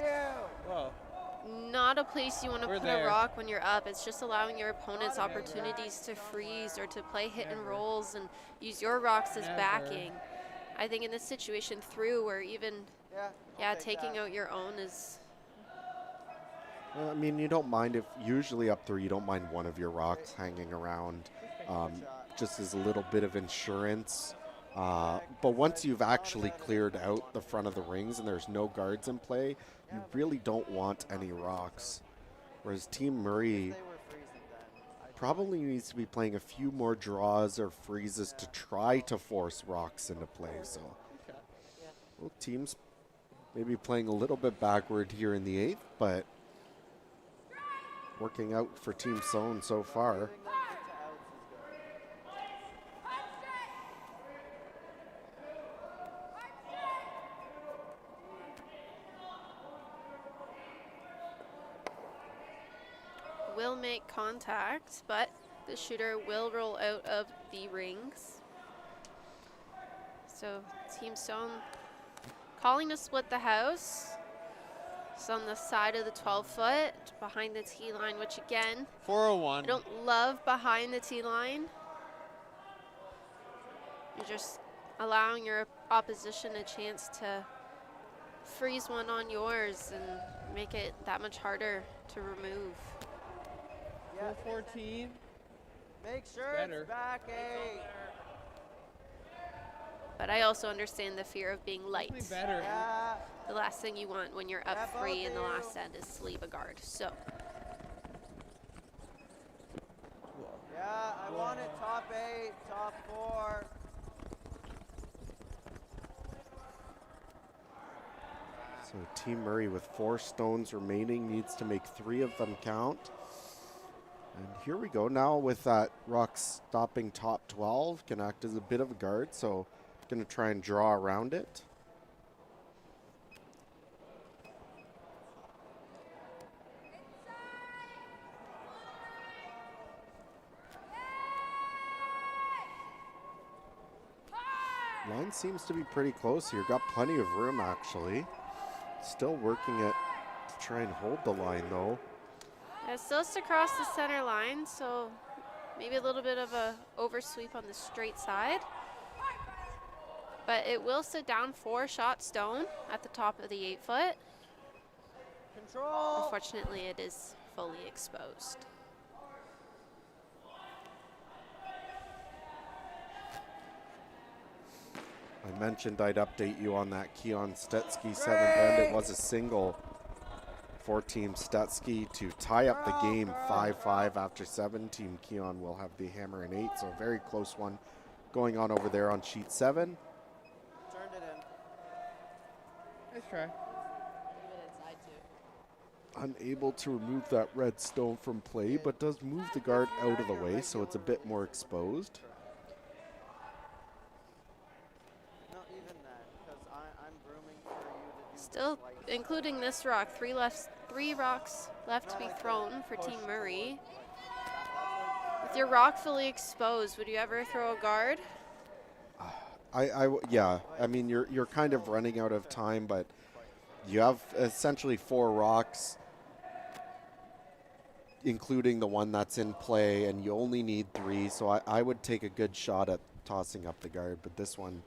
not a place you want to put a rock when you're up. It's just allowing your opponents opportunities to freeze or to play hit and rolls and use your rocks as backing. I think in this situation, through or even taking out your own is. I mean, you don't mind if usually up 3, you don't mind one of your rocks hanging around, just as a little bit of insurance. But once you've actually cleared out the front of the rings and there's no guards in play, you really don't want any rocks. Whereas Team Murray probably needs to be playing a few more draws or freezes to try to force rocks into play. So both teams maybe playing a little bit backward here in the 8th, but working out for Team Sone so far. Will make contact, but the shooter will roll out of the rings. So Team Sone calling to split the house. It's on the side of the 12-foot, behind the tee line, which again, 401. I don't love behind the tee line. You're just allowing your opposition a chance to freeze one on yours and make it that much harder to remove. 414. Make sure it's back 8. But I also understand the fear of being light. Better. The last thing you want when you're up 3 in the last end is to leave a guard. So. Yeah, I want it top 8, top 4. So Team Murray with 4 stones remaining needs to make 3 of them count. And here we go now with that rock stopping top 12. Can act as a bit of a guard, so going to try and draw around it. Line seems to be pretty close here. Got plenty of room, actually. Still working it to try and hold the line, though. It's still across the center line, so maybe a little bit of a oversweep on the straight side. But it will sit down 4-shot stone at the top of the 8-foot. Control. Unfortunately, it is fully exposed. I mentioned I'd update you on that Keon Stetsky 7th end. It was a single for Team Stetsky to tie up the game 5-5 after 7. Team Keon will have the hammer in 8, so a very close one going on over there on sheet 7. Turned it in. Nice try. unable to remove that red stone from play, but does move the guard out of the way, so it's a bit more exposed. No, even then, because I'm grooming for you to do Still, this, like, including this rock, three rocks left to be thrown for Team Murray. With your rock fully exposed, would you ever throw a guard? Yeah. I mean, you're kind of running out of time, but you have essentially 4 rocks, including the one that's in play, and you only need 3. So I would take a good shot at tossing up the guard, but this one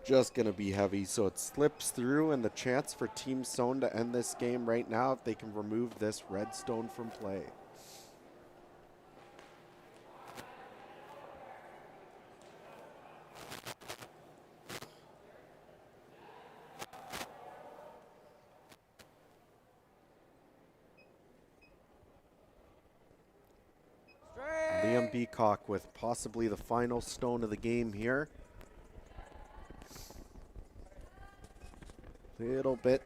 just going to be heavy. So it slips through, and the chance for Team Sone to end this game right now if they can remove this red stone from play. Liam Beacock with possibly the final stone of the game here. Little bit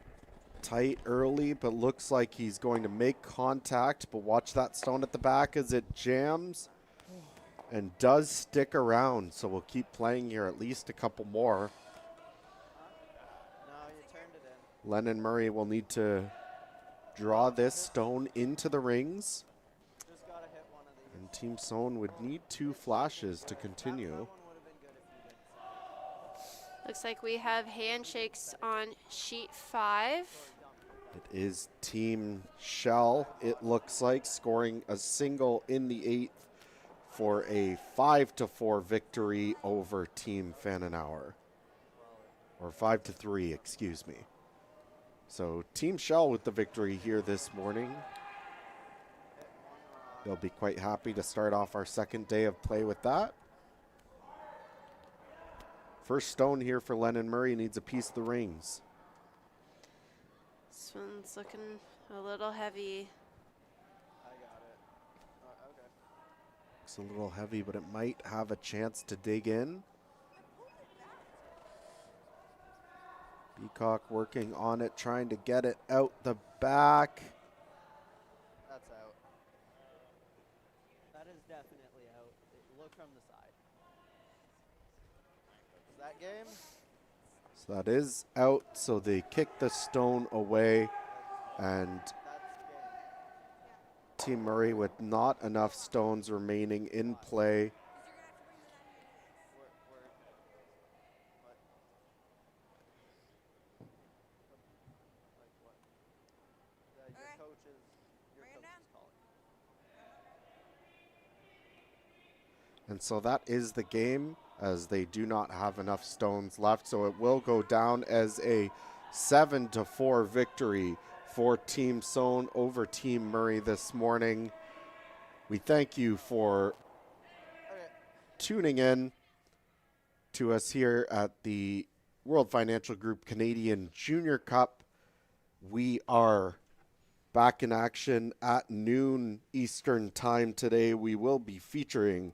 tight early, but looks like he's going to make contact. But watch that stone at the back as it jams and does stick around. So we'll keep playing here at least a couple more. No, you turned it in. Lennon Murray will need to draw this stone into the rings. Just gotta hit one of these. And Team Sone would need 2 flashes to continue. That one would have been good if you didn't. Looks like we have handshakes on sheet 5. It is Team Shell, it looks like, scoring a single in the 8th for a 5-4 victory over Team Fanenauer. Or 5-3, excuse me. So Team Shell with the victory here this morning. They'll be quite happy to start off our second day of play with that. First stone here for Lennon Murray, needs a piece of the rings. This one's looking a little heavy. I got it. Okay. Looks a little heavy, but it might have a chance to dig in. Beacock working on it, trying to get it out the back. That's out. That is definitely out. Look from the side. Is that game? So that is out, so they kick the stone away, and That's game. Team Murray with not enough stones remaining in play. Your coach is calling. And so that is the game, as they do not have enough stones left. So it will go down as a 7-4 victory for Team Sone over Team Murray this morning. We thank you for tuning in to us here at the World Financial Group Canadian Junior Cup. We are back in action at noon Eastern time today. We will be featuring